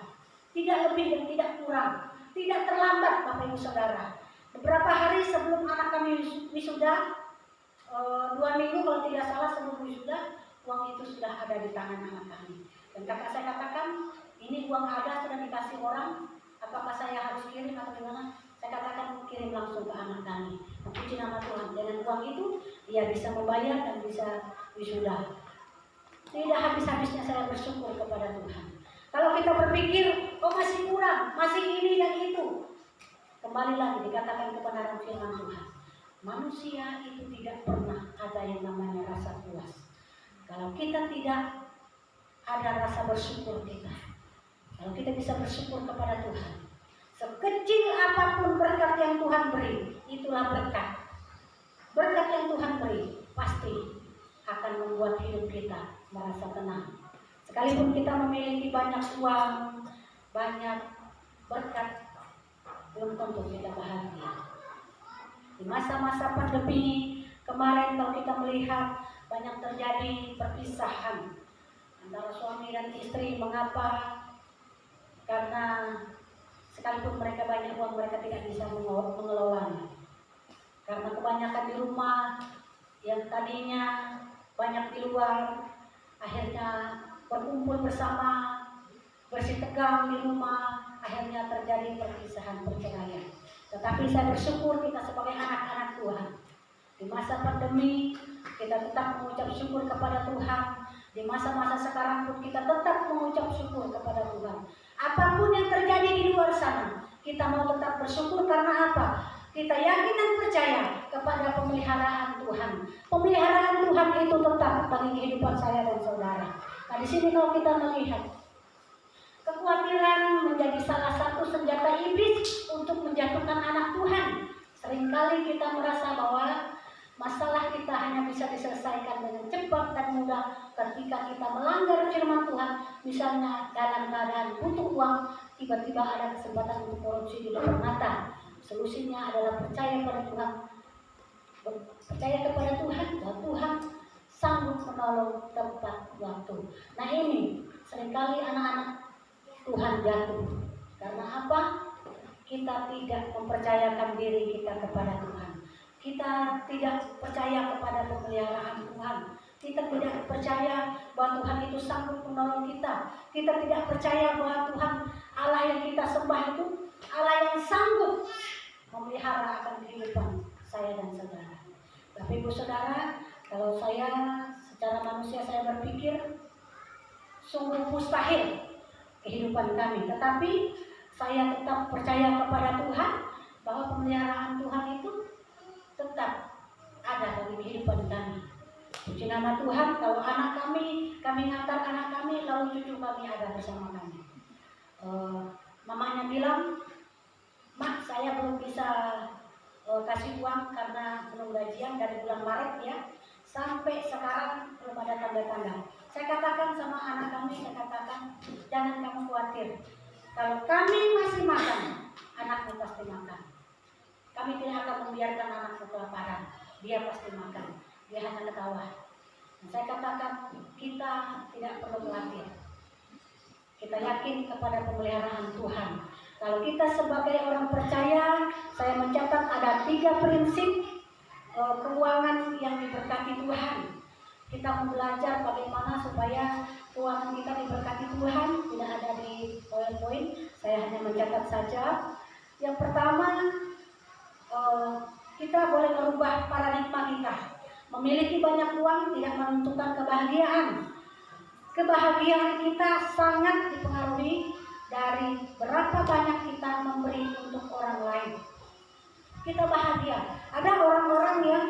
Tidak lebih dan tidak kurang. Tidak terlambat, Bapak Ibu Saudara. Beberapa hari sebelum anak kami wisuda, 2 minggu kalau tidak salah sebelum wisuda, uang itu sudah ada di tangan anak kami. Dan kakak saya katakan, ini uang ada sudah dikasih orang, apakah saya harus kirim atau gimana? Saya katakan kirim langsung ke anak kami. Puji nama Tuhan. Dengan uang itu dia bisa membayar dan bisa wisuda. Tidak habis-habisnya saya bersyukur kepada Tuhan. Kalau kita berpikir, oh masih kurang, masih ini dan itu, kembali lagi dikatakan kebenaran firman Tuhan. Manusia itu tidak pernah ada yang namanya rasa puas. Kalau kita tidak ada rasa bersyukur kita, kalau kita bisa bersyukur kepada Tuhan, sekecil apapun berkat yang Tuhan beri, itulah berkat. Berkat yang Tuhan beri pasti akan membuat hidup kita merasa tenang. Sekalipun kita memiliki banyak uang, banyak berkat, belum tentu kita bahagia. Di masa-masa pandemi kemarin kalau kita melihat banyak terjadi perpisahan antara suami dan istri. Mengapa? Karena sekalipun mereka banyak uang, mereka tidak bisa mengelolanya. Karena kebanyakan di rumah, yang tadinya banyak di luar, akhirnya berkumpul bersama, bersitegang di rumah, akhirnya terjadi perpisahan, perceraian. Tetapi saya bersyukur kita sebagai anak-anak Tuhan, di masa pandemi kita tetap mengucap syukur kepada Tuhan. Di masa-masa sekarang pun kita tetap mengucap syukur kepada Tuhan. Apapun yang terjadi di luar sana, kita mau tetap bersyukur karena apa? Kita yakin dan percaya kepada pemeliharaan Tuhan. Pemeliharaan Tuhan itu tetap bagi kehidupan saya dan saudara. Nah, di sini kalau kita melihat, kekhawatiran menjadi salah satu senjata iblis untuk menjatuhkan anak Tuhan. Seringkali kita merasa bahwa masalah kita hanya bisa diselesaikan dengan cepat dan mudah ketika kita melanggar firman Tuhan. Misalnya dalam keadaan butuh uang, tiba-tiba ada kesempatan untuk korupsi di depan mata. Solusinya adalah percaya pada Tuhan, percaya kepada Tuhan, dan Tuhan sanggup menolong tempat waktu. Nah, ini seringkali anak-anak Tuhan jatuh. Karena apa? Kita tidak mempercayakan diri kita kepada Tuhan. Kita tidak percaya kepada pemeliharaan Tuhan. Kita tidak percaya bahwa Tuhan itu sanggup menolong kita. Kita tidak percaya bahwa Tuhan Allah yang kita sembah itu Allah yang sanggup memelihara akan kehidupan saya dan saudara. Tapi ibu saudara, kalau saya secara manusia saya berpikir sungguh mustahil kehidupan kami, tetapi saya tetap percaya kepada Tuhan bahwa pemeliharaan Tuhan itu tetap ada bagi kehidupan kami. Puji nama Tuhan, kalau anak kami ngantar anak kami, lalu cucu kami ada bersama kami. Mamanya bilang, "Mak, saya belum bisa kasih uang karena belum gajian dari bulan Maret ya. Sampai sekarang belum ada tanda-tanda." Saya katakan sama anak kami, saya katakan, "Jangan kamu khawatir. Kalau kami masih makan, anakmu pasti makan. Kami tidak akan membiarkan anakmu kelaparan. Dia pasti makan. Dia hanya ketawa." Saya katakan, kita tidak perlu khawatir. Kita yakin kepada pemeliharaan Tuhan. Kalau kita sebagai orang percaya, saya mencatat ada 3 prinsip keuangan yang diberkati Tuhan. Kita mau belajar bagaimana supaya keuangan kita diberkati Tuhan. Tidak ada di poin-poin, saya hanya mencatat saja. Yang pertama, kita boleh merubah paradigma kita. Memiliki banyak uang tidak menentukan kebahagiaan. Kebahagiaan kita sangat dipengaruhi dari berapa banyak kita memberi untuk orang lain. Kita bahagia. Ada orang-orang yang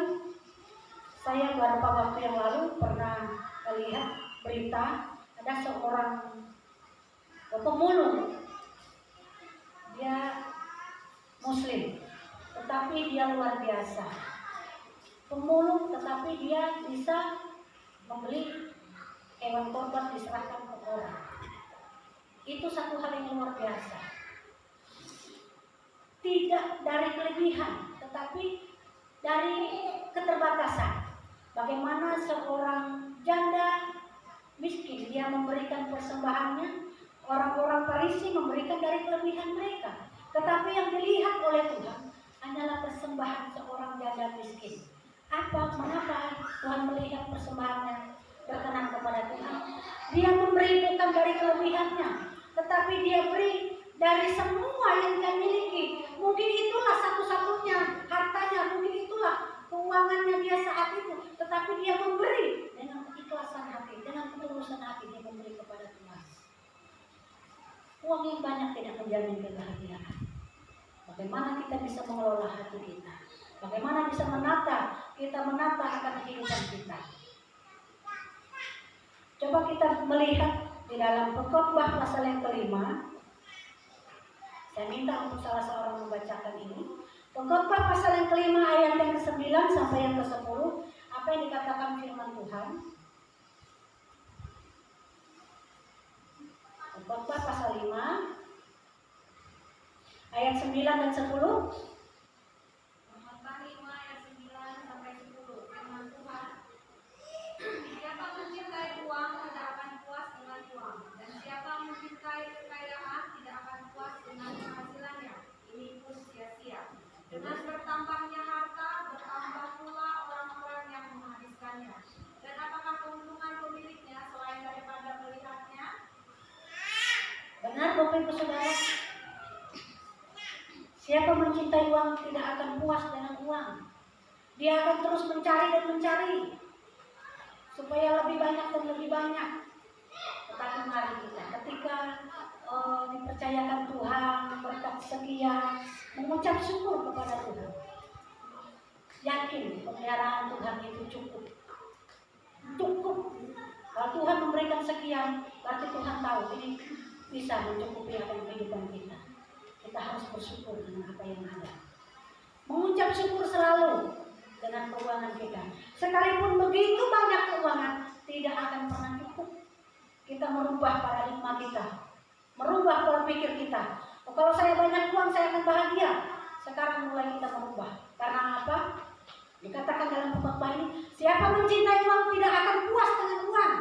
saya beberapa waktu yang lalu pernah melihat berita, ada seorang pemulung. Dia Muslim, tetapi dia luar biasa. Pemulung, tetapi dia bisa membeli hewan korban diserahkan ke orang. Itu satu hal yang luar biasa. Tidak dari kelebihan, tetapi dari keterbatasan. Bagaimana seorang janda miskin, dia memberikan persembahannya. Orang-orang Farisi memberikan dari kelebihan mereka. Tetapi yang dilihat oleh Tuhan adalah persembahan seorang janda miskin. Mengapa Tuhan melihat persembahannya berkenan kepada Tuhan? Dia memberi bukan dari kelebihannya, tetapi dia beri dari semua yang dia miliki. Mungkin itulah satu-satunya hartanya, mungkin itulah keuangannya dia saat itu, tetapi dia memberi dengan keikhlasan hati, dengan ketulusan hati, dia memberi kepada Tuhan. Uang yang banyak tidak menjamin kebahagiaan. Bagaimana kita bisa mengelola hati kita? Bagaimana bisa kita menata akan kehidupan kita? Coba kita melihat di dalam Pengkhotbah pasal yang kelima. Saya minta untuk salah seorang membacakan ini. Pengkhotbah pasal yang kelima ayat yang ke-9 sampai yang ke-10. Apa yang dikatakan firman Tuhan? Pengkhotbah pasal 5 ayat 9 dan 10. Pengkhotbah 5 ayat 9 sampai 10. Firman Tuhan, siapa mencintai uang tidak akan puas dengan uang, dan siapa mencintai kekayaan tidak akan puas dengan penghasilannya. Ini pun sia-sia. Dengan bertambahnya harta, bertambah pula orang-orang yang menghabiskannya. Dan apakah keuntungan pemiliknya selain daripada melihatnya? Siapa mencintai uang tidak akan puas dengan uang. Dia akan terus mencari dan mencari supaya lebih banyak dan lebih banyak. Tetapi mari kita ketika dipercayakan Tuhan berkat sekian, mengucap syukur kepada Tuhan. Yakin pemeliharaan Tuhan itu cukup. Kalau Tuhan memberikan sekian, berarti Tuhan tahu ini bisa mencukupi akan kehidupan kita. Kita harus bersyukur dengan apa yang ada. Mengucap syukur selalu dengan keuangan kita. Sekalipun begitu banyak keuangan, tidak akan pernah cukup. Kita merubah paradigma kita, merubah pola pikir kita. Kalau saya banyak uang, saya akan bahagia. Sekarang mulai kita merubah. Karena apa? Dikatakan dalam pengkhotbah ini, siapa mencintai uang tidak akan puas dengan uang.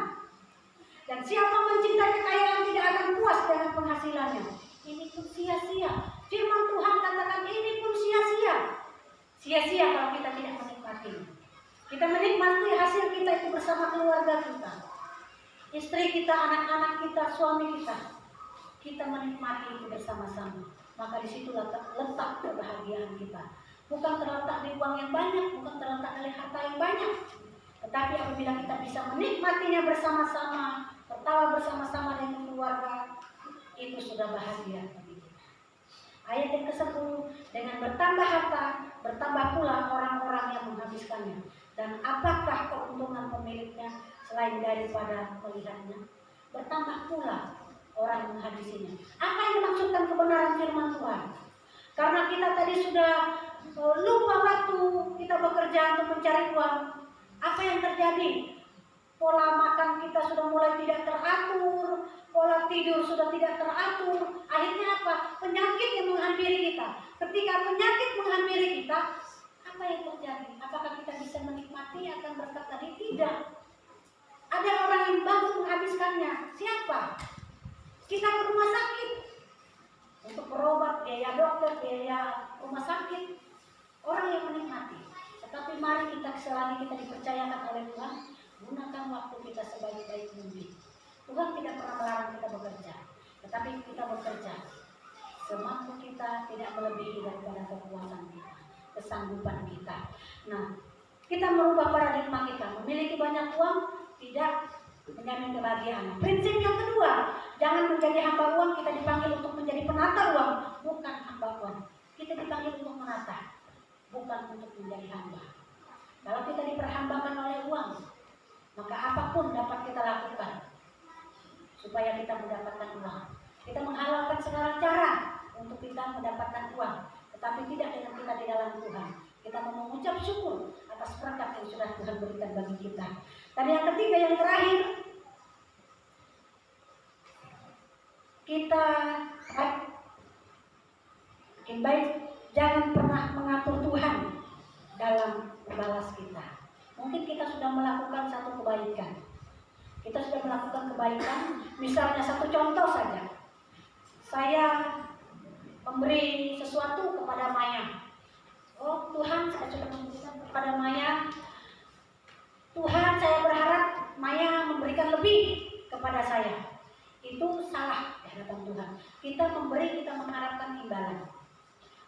Dan siapa mencintai kekayaan tidak akan puas dengan penghasilannya. Ini pun sia-sia. Firman Tuhan katakan ini pun sia-sia. Sia-sia kalau kita tidak menikmati. Kita menikmati hasil kita itu bersama keluarga kita. Istri kita, anak-anak kita, suami kita. Kita menikmati itu bersama-sama. Maka disitulah letak kebahagiaan kita. Bukan terletak di uang yang banyak, bukan terletak dari harta yang banyak. Tetapi apabila kita bisa menikmatinya bersama-sama, tertawa bersama-sama dengan keluarga, itu sudah bahagia bagi kita. Ayat yang ke-10, dengan bertambah harta, bertambah pula orang-orang yang menghabiskannya. Dan apakah keuntungan pemiliknya selain daripada melihatnya? Bertambah pula orang yang menghabisinya. Apa yang dimaksudkan kebenaran firman Tuhan? Karena kita tadi sudah lupa waktu kita bekerja untuk mencari uang. Apa yang terjadi? Pola makan kita sudah mulai tidak teratur, pola tidur sudah tidak teratur. Akhirnya apa? Penyakit yang menghampiri kita. Ketika penyakit menghampiri kita, apa yang terjadi? Apakah kita bisa menikmati akan berkat tadi? Tidak. Ada orang yang baru menghabiskannya. Siapa? Kita ke rumah sakit untuk berobat, biaya dokter, biaya rumah sakit. Orang yang menikmati. Tetapi mari kita selagi kita dipercayakan oleh Tuhan, gunakan waktu kita sebaik-baik mungkin. Tuhan tidak pernah melarang kita bekerja, tetapi kita bekerja semampu kita, tidak melebihi daripada kekuatan kita, kesanggupan kita. Nah, kita merubah paradigma kita. Memiliki banyak uang tidak menjamin kebahagiaan. Prinsip yang kedua, jangan menjadi hamba uang. Kita dipanggil untuk menjadi penata uang, bukan hamba uang. Kita dipanggil untuk menata, bukan untuk menjadi hamba. Kalau kita diperhambakan oleh uang, maka apapun dapat kita lakukan supaya kita mendapatkan uang. Kita menghalalkan segala cara untuk kita mendapatkan uang, tetapi tidak dengan kita di dalam Tuhan. Kita mau mengucap syukur atas berkat yang sudah Tuhan berikan bagi kita. Dan yang ketiga, yang terakhir, kita baik jangan pernah mengatur Tuhan dalam membalas kita. Mungkin kita sudah melakukan satu kebaikan. Kita sudah melakukan kebaikan, misalnya satu contoh saja. Saya memberi sesuatu kepada Maya. Oh Tuhan, saya sudah memberikan kepada Maya. Tuhan, saya berharap Maya memberikan lebih kepada saya. Itu salah di hadapan Tuhan. Kita memberi, kita mengharapkan imbalan.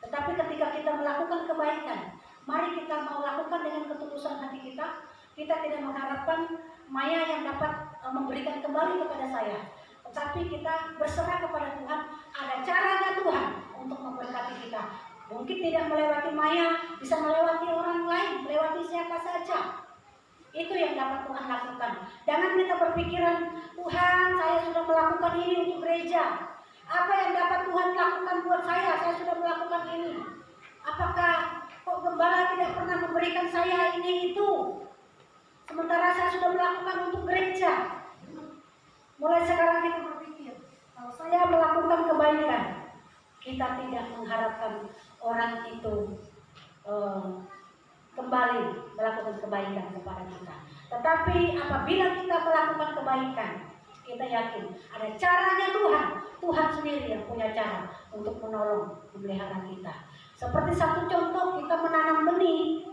Tetapi ketika kita melakukan kebaikan, mari kita mau lakukan dengan ketulusan hati kita. Kita tidak mengharapkan Maya yang dapat memberikan kembali kepada saya, tetapi kita berserah kepada Tuhan. Ada caranya Tuhan untuk memberkati kita. Mungkin tidak melewati Maya, bisa melewati orang lain, melewati siapa saja. Itu yang dapat Tuhan lakukan. Jangan kita berpikiran, Tuhan, saya sudah melakukan ini untuk gereja. Apa yang dapat Tuhan lakukan buat saya sudah melakukan ini. Apakah kok gembala tidak pernah memberikan saya ini itu? Sementara saya sudah melakukan untuk gereja. Mulai sekarang kita berpikir, kalau saya melakukan kebaikan, kita tidak mengharapkan orang itu kembali melakukan kebaikan kepada kita. Tetapi apabila kita melakukan kebaikan, kita yakin ada caranya Tuhan. Tuhan sendiri yang punya cara untuk menolong, memelihara kita. Seperti satu contoh, kita menanam benih.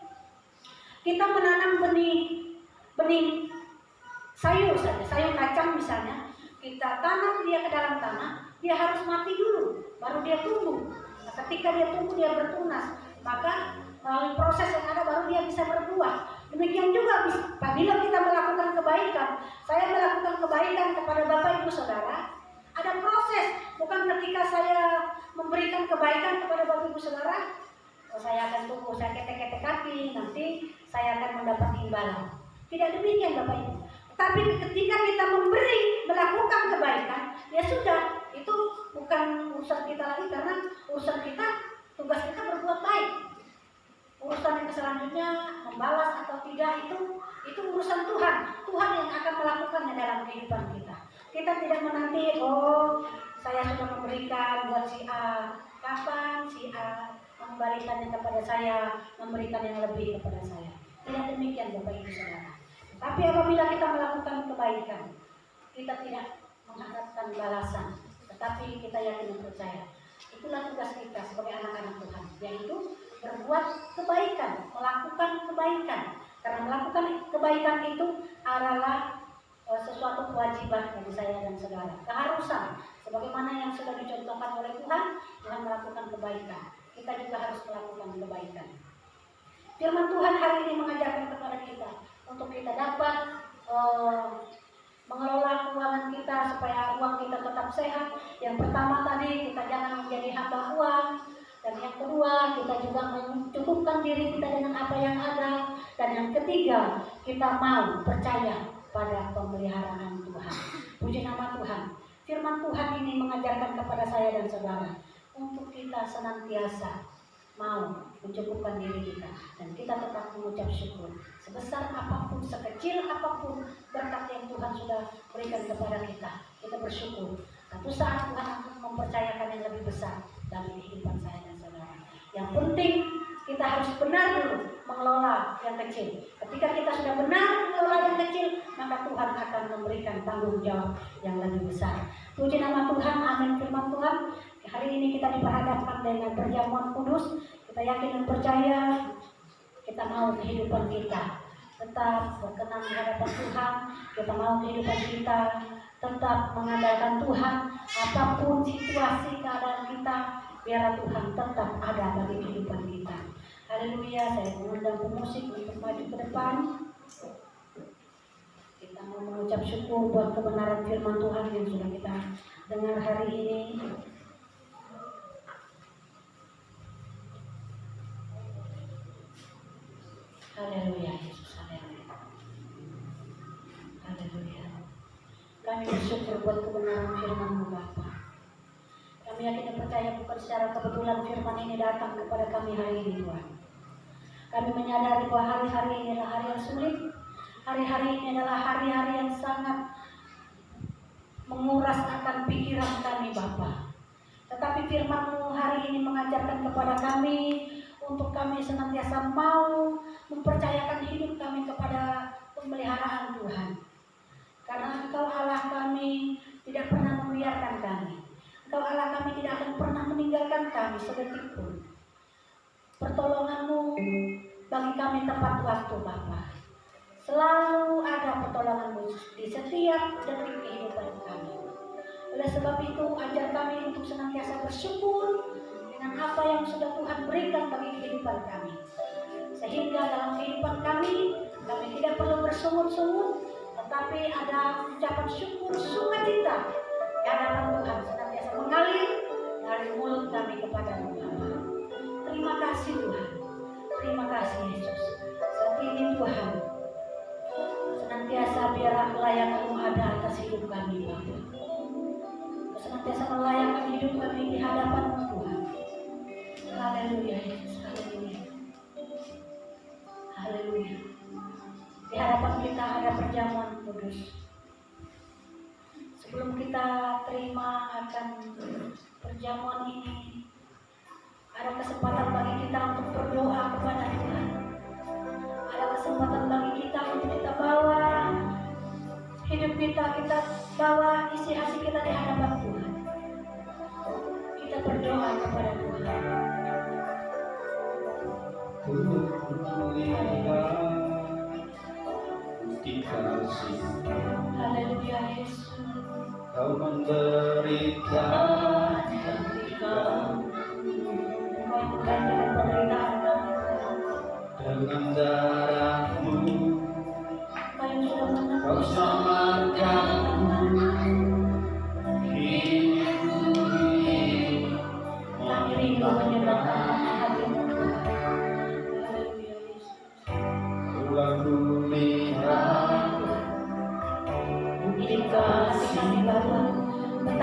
Kita menanam benih sayur saja, sayur kacang misalnya. Kita tanam dia ke dalam tanah, dia harus mati dulu, baru dia tumbuh. Nah, Ketika dia tumbuh, dia bertunas, maka melalui proses yang ada baru dia bisa berbuah. Demikian juga apabila kita melakukan kebaikan, saya melakukan kebaikan kepada Bapak Ibu Saudara, ada proses. Bukan ketika saya memberikan kebaikan kepada Bapak Ibu Saudara, saya akan tunggu, saya ketek-ketek kaki, nanti saya akan mendapat imbalan. Tidak demikian Bapak Ibu. Tapi ketika kita melakukan kebaikan, ya sudah, itu bukan urusan kita lagi, karena urusan kita, tugas kita berbuat baik. Urusan yang selanjutnya membalas atau tidak itu urusan Tuhan. Tuhan yang akan melakukannya dalam kehidupan kita. Kita tidak menanti, oh saya sudah memberikan buat si A, kapan si A mengembalikannya kepada saya, memberikan yang lebih kepada saya. Tidak demikian Bapak Ibu Saudara. Tapi apabila kita melakukan kebaikan, kita tidak mengharapkan balasan, tetapi kita yakin dan percaya. Itulah tugas kita sebagai anak-anak Tuhan, yaitu berbuat kebaikan, melakukan kebaikan. Karena melakukan kebaikan itu adalah sesuatu kewajiban bagi saya dan saudara, keharusan. Sebagaimana yang sudah dicontohkan oleh Tuhan, Tuhan melakukan kebaikan. Kita juga harus melakukan kebaikan. Firman Tuhan hari ini mengajarkan kepada kita untuk kita dapat mengelola keuangan kita supaya uang kita tetap sehat. Yang pertama tadi, kita jangan menjadi hamba uang. Dan yang kedua, kita juga mencukupkan diri kita dengan apa yang ada. Dan yang ketiga, kita mau percaya pada pemeliharaan Tuhan. Puji nama Tuhan. Firman Tuhan ini mengajarkan kepada saya dan saudara untuk kita senantiasa mau mencukupkan diri kita, dan kita tetap mengucap syukur sebesar apapun, sekecil apapun berkat yang Tuhan sudah berikan kepada kita. Kita bersyukur. Satu saat Tuhan akan mempercayakan yang lebih besar dalam kehidupan saya dan saudara. Yang penting kita harus benar dulu mengelola yang kecil. Ketika kita sudah benar mengelola yang kecil, maka Tuhan akan memberikan tanggung jawab yang lebih besar. Puji nama Tuhan, amin. Firman Tuhan hari ini kita diperhadapkan dengan perjamuan kudus. Kita yakin dan percaya, kita mau kehidupan kita tetap berkenan di hadapan Tuhan. Kita mau kehidupan kita tetap mengandalkan Tuhan. Apapun situasi keadaan kita, biarlah Tuhan tetap ada bagi kehidupan kita. Haleluya. Saya mengundang pemusik untuk maju ke depan. Kita mau mengucap syukur buat kebenaran firman Tuhan yang sudah kita dengar hari ini. Haleluya Yesus, haleluya. Haleluya. Kami bersyukur buat kebenaran firman-Mu Bapa. Kami yakin dan percaya bukan secara kebetulan firman ini datang kepada kami hari ini Tuhan. Kami menyadari bahwa hari-hari ini adalah hari yang sulit. Hari-hari ini adalah hari-hari yang sangat menguras akan pikiran kami Bapa. Tetapi firman-Mu hari ini mengajarkan kepada kami untuk kami senantiasa mau mempercayakan hidup kami kepada pemeliharaan Tuhan. Karena Engkau Allah kami tidak pernah membiarkan kami. Engkau Allah kami tidak akan pernah meninggalkan kami sedetik pun. Pertolongan-Mu bagi kami tepat waktu Bapa. Selalu ada pertolongan-Mu di setiap detik kehidupan kami. Oleh sebab itu ajar kami untuk senantiasa bersyukur dengan apa yang sudah Tuhan berikan bagi kehidupan kami. Sehingga dalam kehidupan kami tidak perlu bersungut-sungut, tetapi ada ucapan syukur, sukacita di hadapan Tuhan senantiasa mengalir dari mulut kami kepada-Mu Bapa. Terima kasih Tuhan. Terima kasih Yesus. Saat ini Tuhan, senantiasa biarlah kelayakan-Mu ada atas hidup kami Bapa. Senantiasa melayakkan hidup kami di hadapan-Mu Tuhan. Haleluya Yesus, haleluya. Haleluya. Di hadapan kita ada perjamuan kudus. Sebelum kita terima akan perjamuan ini, ada kesempatan bagi kita untuk berdoa kepada Tuhan. Ada kesempatan bagi kita untuk kita bawa hidup kita bawa isi hati kita di hadapan Tuhan. Kita berdoa kepada Tuhan. Dikasih Haleluya Yesus. Kau menderita Hati kau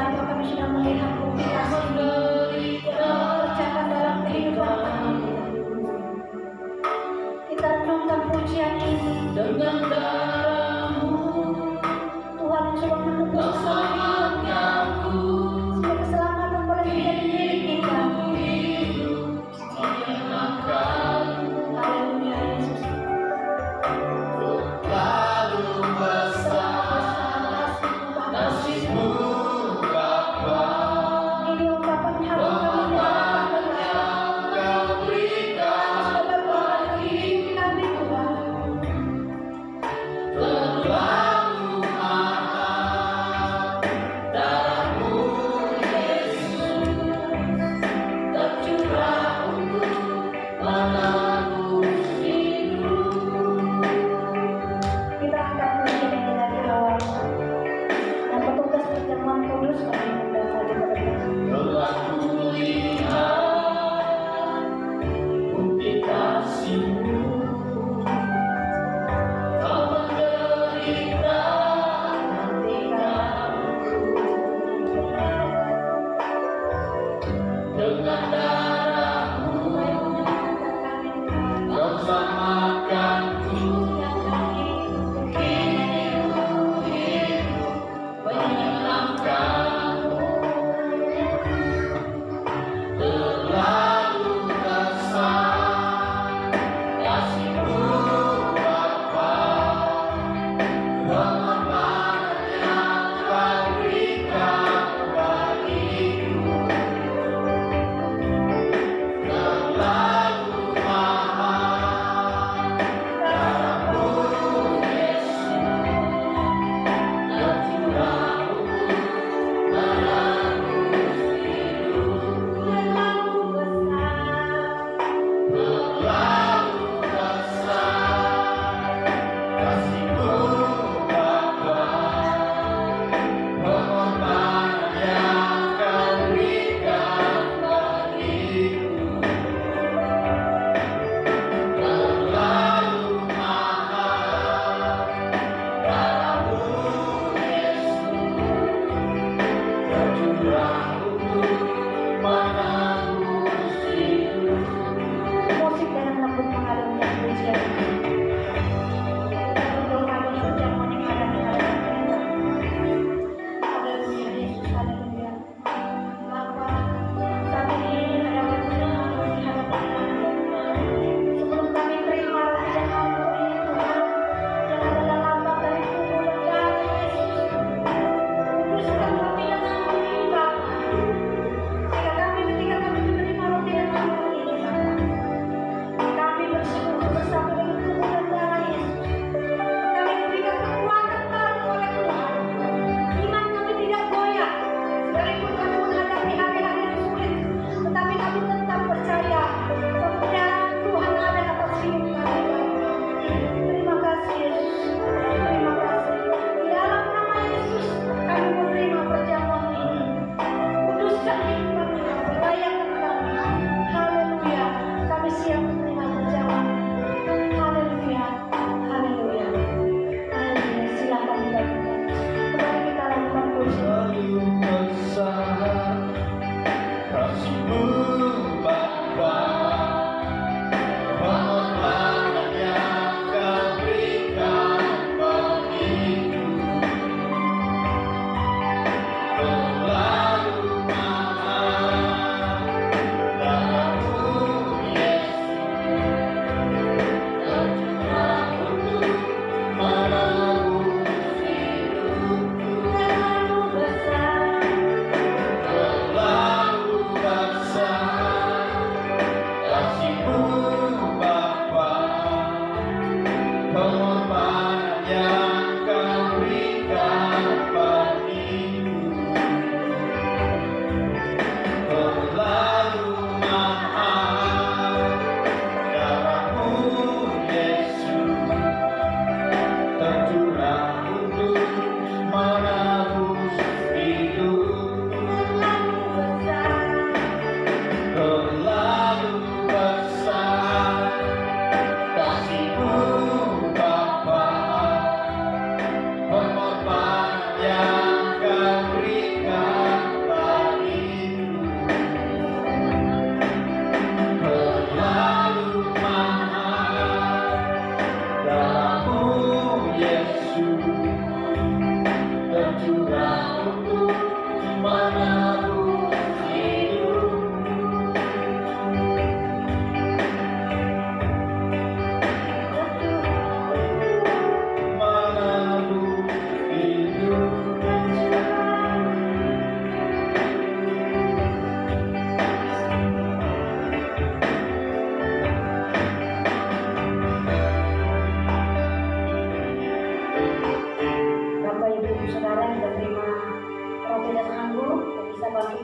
Bapa, kami sudah melihat bukti kasih-Mu yang tercatat dalam kehidupan kami. Kita renungkan pujian ini dengan darah-Mu, Tuhan yang sudah menebus kesalahan kami, sehingga keselamatan boleh menjadi milik kita. Haleluya Yesus. Ini ungkapan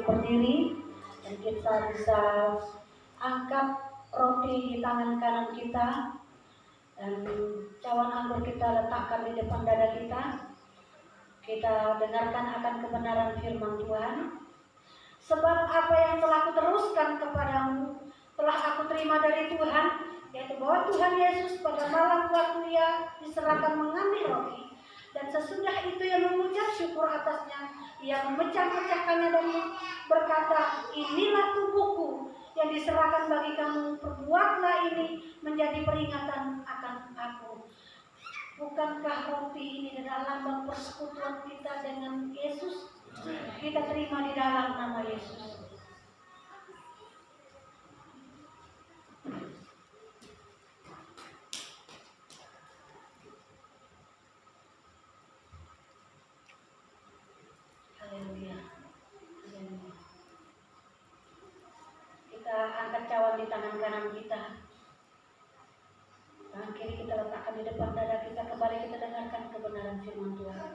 bangkit berdiri dan kita bisa angkat roti di tangan kanan kita dan cawan anggur kita letakkan di depan dada kita. Kita dengarkan akan kebenaran firman Tuhan. Sebab apa yang telah aku teruskan kepadamu telah aku terima dari Tuhan, yaitu bahwa Tuhan Yesus pada malam waktu Ia diserahkan mengambil roti, dan sesudah itu Ia mengucap syukur atasnya, Ia memecah-mecahkannya dan berkata, inilah tubuhku yang diserahkan bagi kamu, perbuatlah ini menjadi peringatan akan aku. Bukankah roti ini adalah lambang persekutuan kita dengan Yesus? Kita terima di dalam nama Yesus. Haleluya. Haleluya. Kita angkat cawan di tangan kanan kita. Tangan kiri kita letakkan di depan dada kita. Kembali kita dengarkan kebenaran firman Tuhan.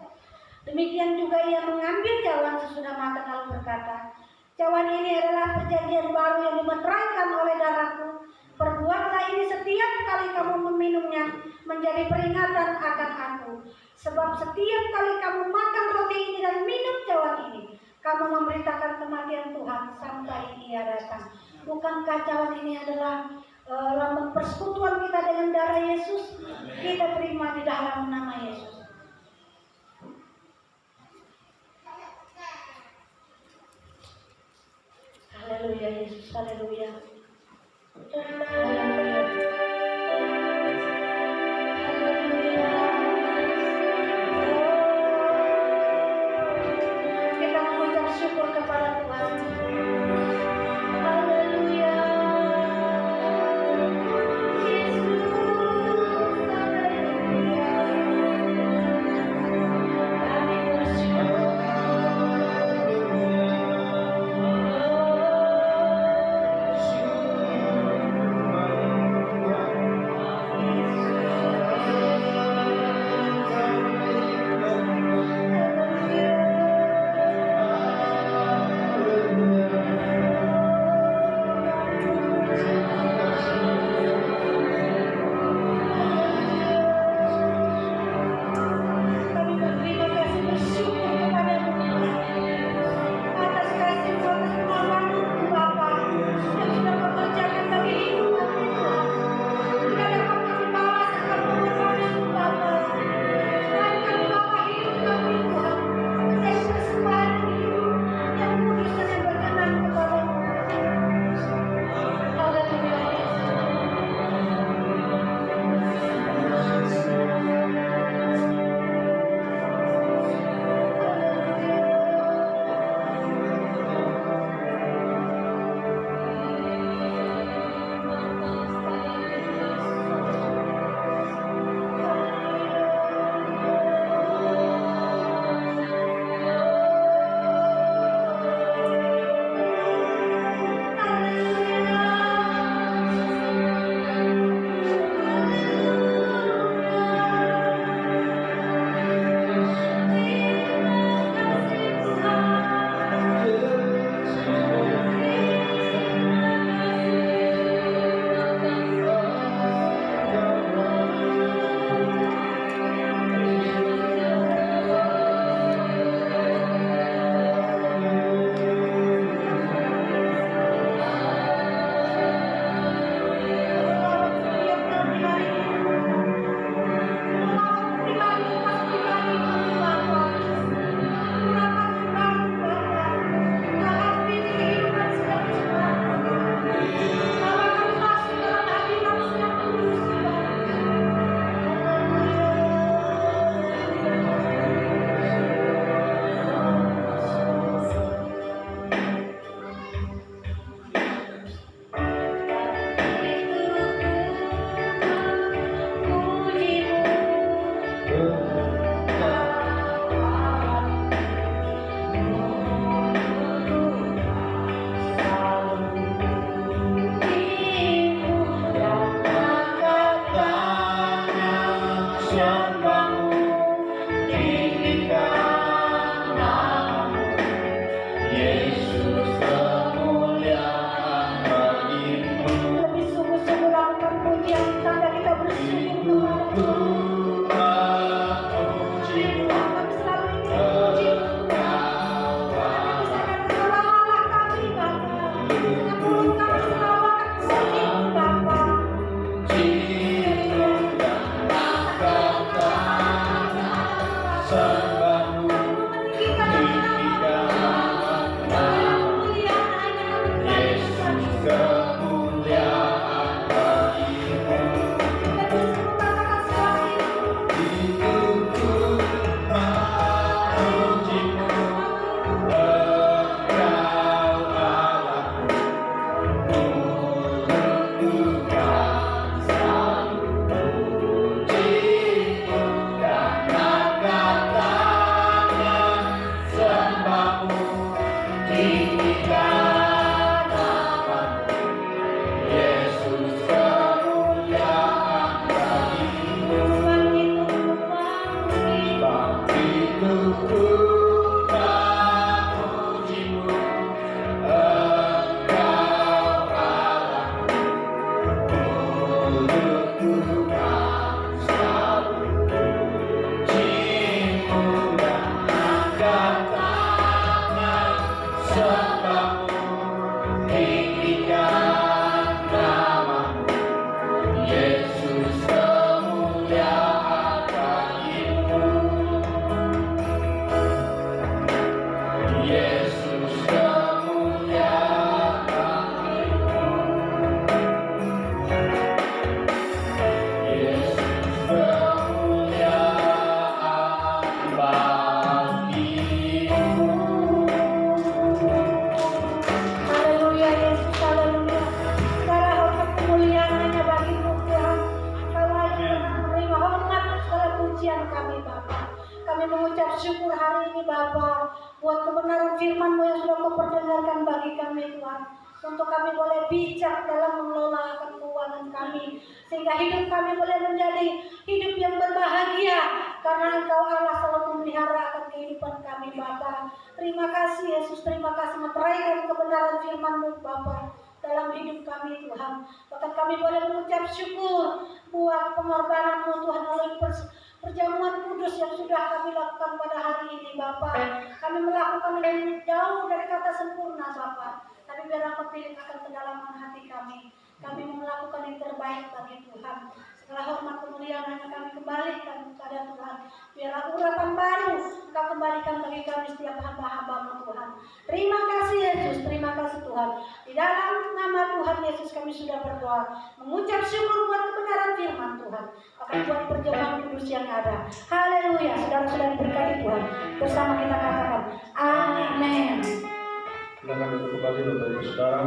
Demikian juga Ia mengambil cawan sesudah makan lalu berkata, cawan ini adalah perjanjian baru yang dimeteraikan oleh darahku. Perbuatlah ini setiap kali kamu meminumnya menjadi peringatan akan aku. Sebab setiap kali kamu makan roti ini dan minum cawan ini, kamu memberitakan kematian Tuhan sampai Ia datang. Bukankah cawan ini adalah lambang persekutuan kita dengan darah Yesus? Kita terima di dalam nama Yesus. Haleluya Yesus, haleluya. Haleluya. Kita mengucap syukur kepada Tuhan. Haleluya. Yesus, haleluya. Kami bersyukur. Yesus Yesus kemuliaan-Mu, Yesus kemuliaan bagimu. Haleluya Yesus, haleluya. Segala hormat kemuliaan hanya bagi-Mu Tuhan. Kau hanya menerima hormat segala pujian kami Bapa. Kami mengucap syukur hari ini Bapa buat kebenaran firman-Mu yang sudah Kau perdengarkan bagi kami Tuhan. Untuk kami boleh bijak dalam mengelola keuangan kami, sehingga hidup kami boleh menjadi hidup yang berbahagia, karena Engkau Allah selalu memelihara akan kehidupan kami Bapa. Terima kasih Yesus, terima kasih meteraikan kebenaran firman-Mu Bapa dalam hidup kami Tuhan. Bahkan kami boleh mengucap syukur buat pengorbanan-Mu Tuhan melalui perjamuan kudus yang sudah kami lakukan pada hari ini Bapa. Kami melakukan yang jauh dari kata sempurna Bapa, tapi biar Engkau pilih akan kedalaman hati kami. Kami melakukan yang terbaik bagi Tuhan. Segala hormat kemuliaan hanya kami kembalikan kepada Tuhan. Biarlah urapan baru Engkau kembalikan bagi kami setiap hamba-hamba-Mu Tuhan. Terima kasih Yesus, terima kasih Tuhan. Di dalam nama Tuhan Yesus kami sudah berdoa, mengucap syukur buat kebenaran firman Tuhan, bahkan buat perjamuan kudus yang ada. Haleluya, saudara-saudara diberkati Tuhan. Bersama kita katakan, amin. Silakan duduk kembali Bapak Ibu Saudara.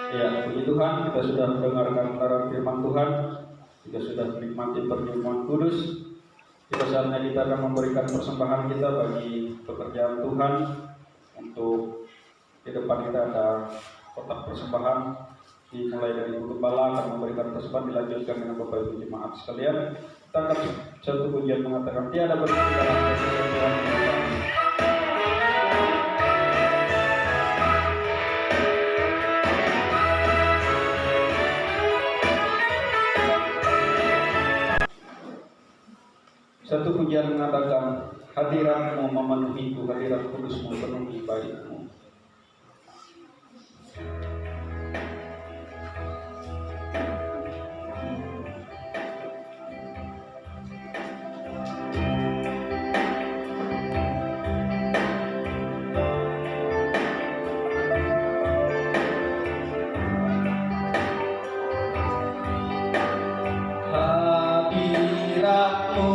Ya, puji Tuhan, kita sudah mendengarkan kebenaran firman Tuhan, kita sudah menikmati perjamuan kudus. Kita saatnya kita akan memberikan persembahan kita bagi pekerjaan Tuhan. Untuk di depan kita ada kotak persembahan, dimulai dari Ibu Gembala akan memberikan persembahan, dilanjutkan dengan Bapak Ibu jemaat sekalian. Kita akan satu pujian mengatakan tiada berhenti dalam kasih Tuhan. Satu pujian mengatakan, hadirat-Mu memenuhiku, hadirat kudus-Mu penuhi baik-Mu. Hadirat-Mu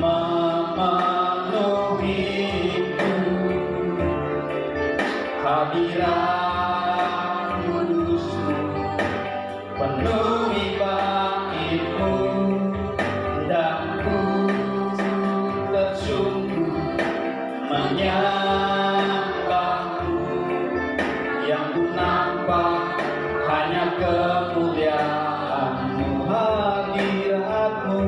memenuhiku, hadirat kudus-Mu penuhi bait-Mu, dan ku tersungguh menyembah-Mu. Yang ku nampak hanya kemuliaan-Mu, hadirat-Mu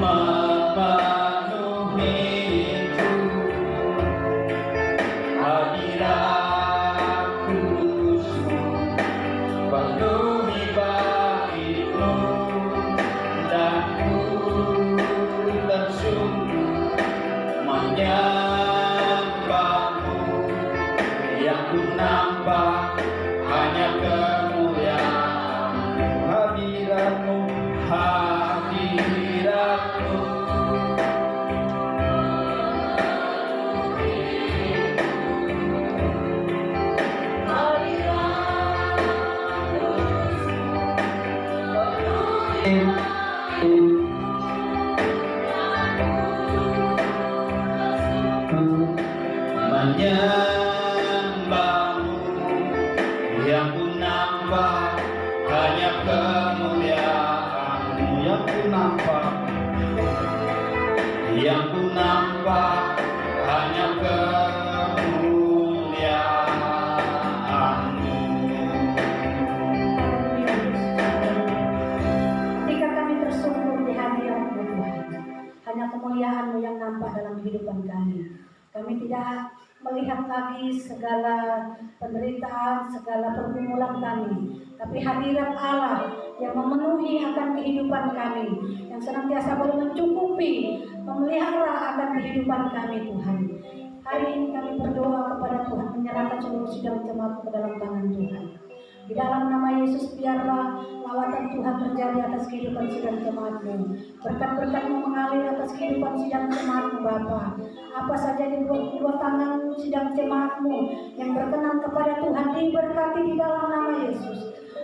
memenuhiku, hadirat kudus-Mu penuhi bait-Mu, dan ku tersungguh menyembah-Mu. Yang ku nampak hanya kemuliaan-Mu, hadirat-Mu, hadirat-Mu. Menyembah-Mu, yang ku nampak hanya kemuliaan-Mu, yang ku nampak hanya kemuliaan-Mu. Ketika kami tersungkur di hadirat-Mu Tuhan, hanya kemuliaan-Mu yang nampak dalam kehidupan kami. Kami tidak melihat lagi segala penderitaan, segala pergumulan kami, tapi hadirat Allah yang memenuhi akan kehidupan kami, yang senantiasa boleh mencukupi, memelihara akan kehidupan kami Tuhan. Hari ini kami berdoa kepada Tuhan, menyerahkan seluruh sidang jemaat ke dalam tangan Tuhan. Di dalam nama Yesus biarlah lawatan Tuhan terjadi atas kehidupan sidang jemaat-Mu. Berkat-berkat-Mu mengalir atas kehidupan sidang jemaat-Mu Bapa. Apa saja di dua tangan sidang jemaat-Mu yang berkenan kepada Tuhan diberkati di dalam nama Yesus.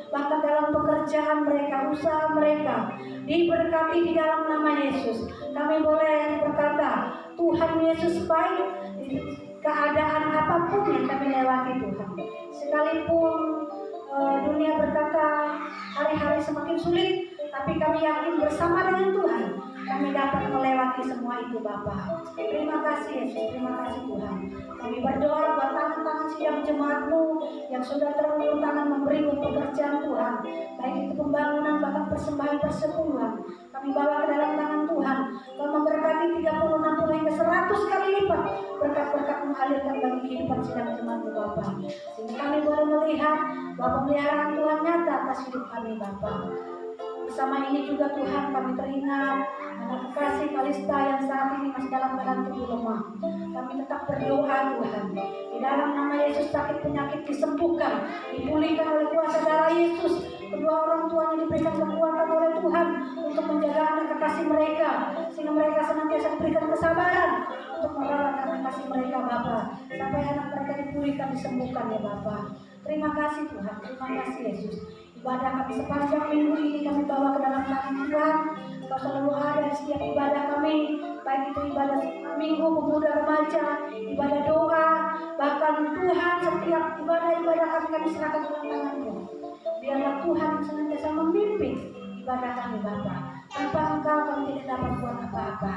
Bahkan dalam pekerjaan mereka, usaha mereka diberkati di dalam nama Yesus. Kami boleh berkata, Tuhan Yesus baik di keadaan apapun yang kami lewati Tuhan. Sekalipun dunia berkata hari-hari semakin sulit, tapi kami yakin bersama dengan Tuhan kami dapat melewati semua itu Bapa. Terima kasih Yesus, terima kasih Tuhan. Kami berdoa buat tangan-tangan sidang jemaat-Mu yang sudah terulur tangan memberi pekerjaan Tuhan, baik itu pembangunan bahkan persembahan persepuluhan. Kami bawa ke dalam tangan Tuhan, Tuhan memberkati 30, 60 hingga 100 kali lipat berkat-berkat mengalirkan bagi kehidupan sidang jemaat-Mu Bapa. Sehingga kami boleh melihat bahwa pemeliharaan Tuhan nyata atas hidup kami Bapa. Bersama ini juga Tuhan kami teringat anak kekasih Kalista yang saat ini masih dalam keadaan tubuh lemah. Kami tetap berdoa Tuhan, di dalam nama Yesus sakit penyakit disembuhkan, dipulihkan oleh kuasa darah Yesus. Kedua orang tuanya diberikan kekuatan oleh Tuhan untuk menjaga anak kekasih mereka, sehingga mereka senantiasa diberikan kesabaran untuk merawat anak kekasih mereka Bapa, sampai anak mereka dipulihkan, disembuhkan ya Bapa. Terima kasih Tuhan, terima kasih Yesus. Ibadah kami sepanjang minggu ini kami bawa ke dalam tangan Tuhan. Kau selalu ada di setiap ibadah kami, baik itu ibadah minggu, pemuda, remaja, ibadah doa, bahkan Tuhan setiap ibadah-ibadah kami serahkan ke dalam tangan-Mu. Biarlah Tuhan yang senantiasa memimpin ibadah kami Bapa. Tanpa Engkau kami tidak dapat buat apa-apa.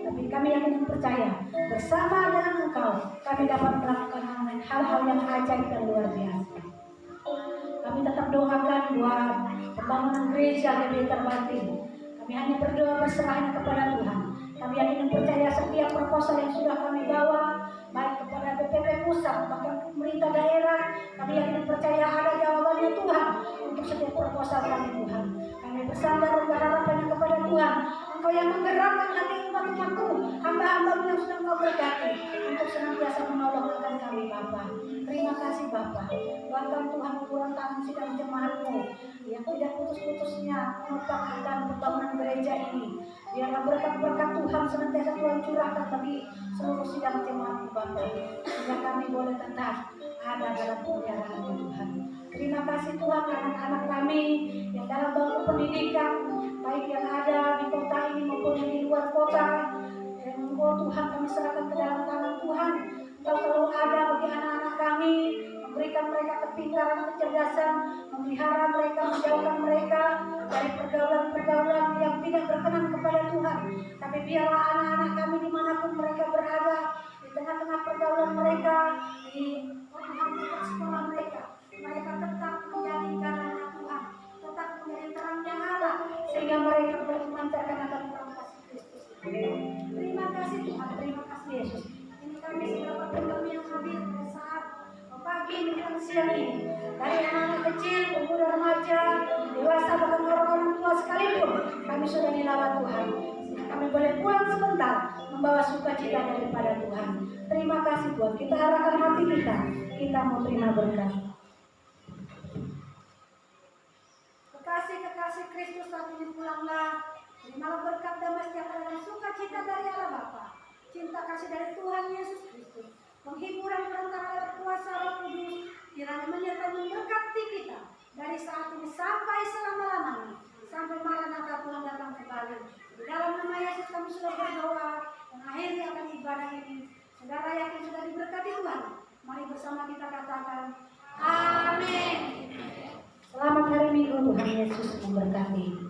Tapi kami yakin dan percaya bersama dengan Engkau kami dapat melakukan hal-hal yang ajaib dan luar biasa. Kami tetap doakan buat pembangunan gereja GBI Terbanting. Kami hanya berdoa berserahnya kepada Tuhan. Kami yakin dan percaya setiap proposal yang sudah kami bawa, baik kepada BPP pusat, bahkan pemerintah daerah, kami yakin dan percaya ada jawabannya Tuhan untuk setiap proposal kami Tuhan. Kami bersandar dan berharap hanya kepada Tuhan. Engkau yang menggerakkan hati umat-umat-Mu, hamba-hamba-Mu yang sudah Engkau berkati, untuk senantiasa menolong kami Bapa. Terima kasih Bapa. Bahkan Tuhan kurang tangan sidang jemaat-Mu yang tidak putus-putusnya mengupayakan pembangunan gereja ini. Biarlah berkat-berkat Tuhan senantiasa Tuhan curahkan bagi seluruh sidang jemaat-Mu Bapa, sehingga kami boleh tetap ada dalam pemeliharaan Tuhan. Terima kasih Tuhan, anak-anak kami yang dalam bangku pendidikan, baik yang ada di kota ini maupun di luar kota. Tuhan kami serahkan ke dalam tangan Tuhan. Engkau selalu ada bagi anak-anak kami, memberikan mereka kepintaran, kecerdasan, memelihara mereka, menjauhkan mereka dari pergaulan-pergaulan yang tidak berkenan kepada Tuhan. Tapi biarlah anak-anak kami dimanapun mereka berada, di tengah-tengah pergaulan mereka, di tempat sekolah mereka, mereka tetap menjadikan anak Tuhan, tetap menjadi terangnya Allah, sehingga mereka boleh memancarkan akan terang kasih Kristus. Terima kasih Tuhan, terima kasih Yesus. Ini kami seberapa kami yang hadir pada saat pagi menjelang siang ini, dari anak-anak kecil, pemuda, remaja, dewasa, bahkan orang-orang tua sekalipun, kami sudah dilawat Tuhan. Sehingga kami boleh pulang sebentar membawa sukacita daripada Tuhan. Terima kasih Tuhan. Kita arahkan hati kita mau terima berkat. Kekasih Kristus saat ini pulanglah. Terimalah berkat damai sejahtera dan sukacita dari Allah Bapa, cinta kasih dari Tuhan Yesus Kristus, penghiburan perantara kuasa Roh Kudus, kiranya menyertai memberkati kita dari saat ini sampai selama-lamanya, sampai Maranatha Tuhan datang kembali. Di dalam nama Yesus kami sudah berdoa, mengakhiri akan ibadah ini. Saudara yakin sudah diberkati Tuhan? Mari bersama kita katakan, Amin. Selamat hari Minggu, Tuhan Yesus memberkati.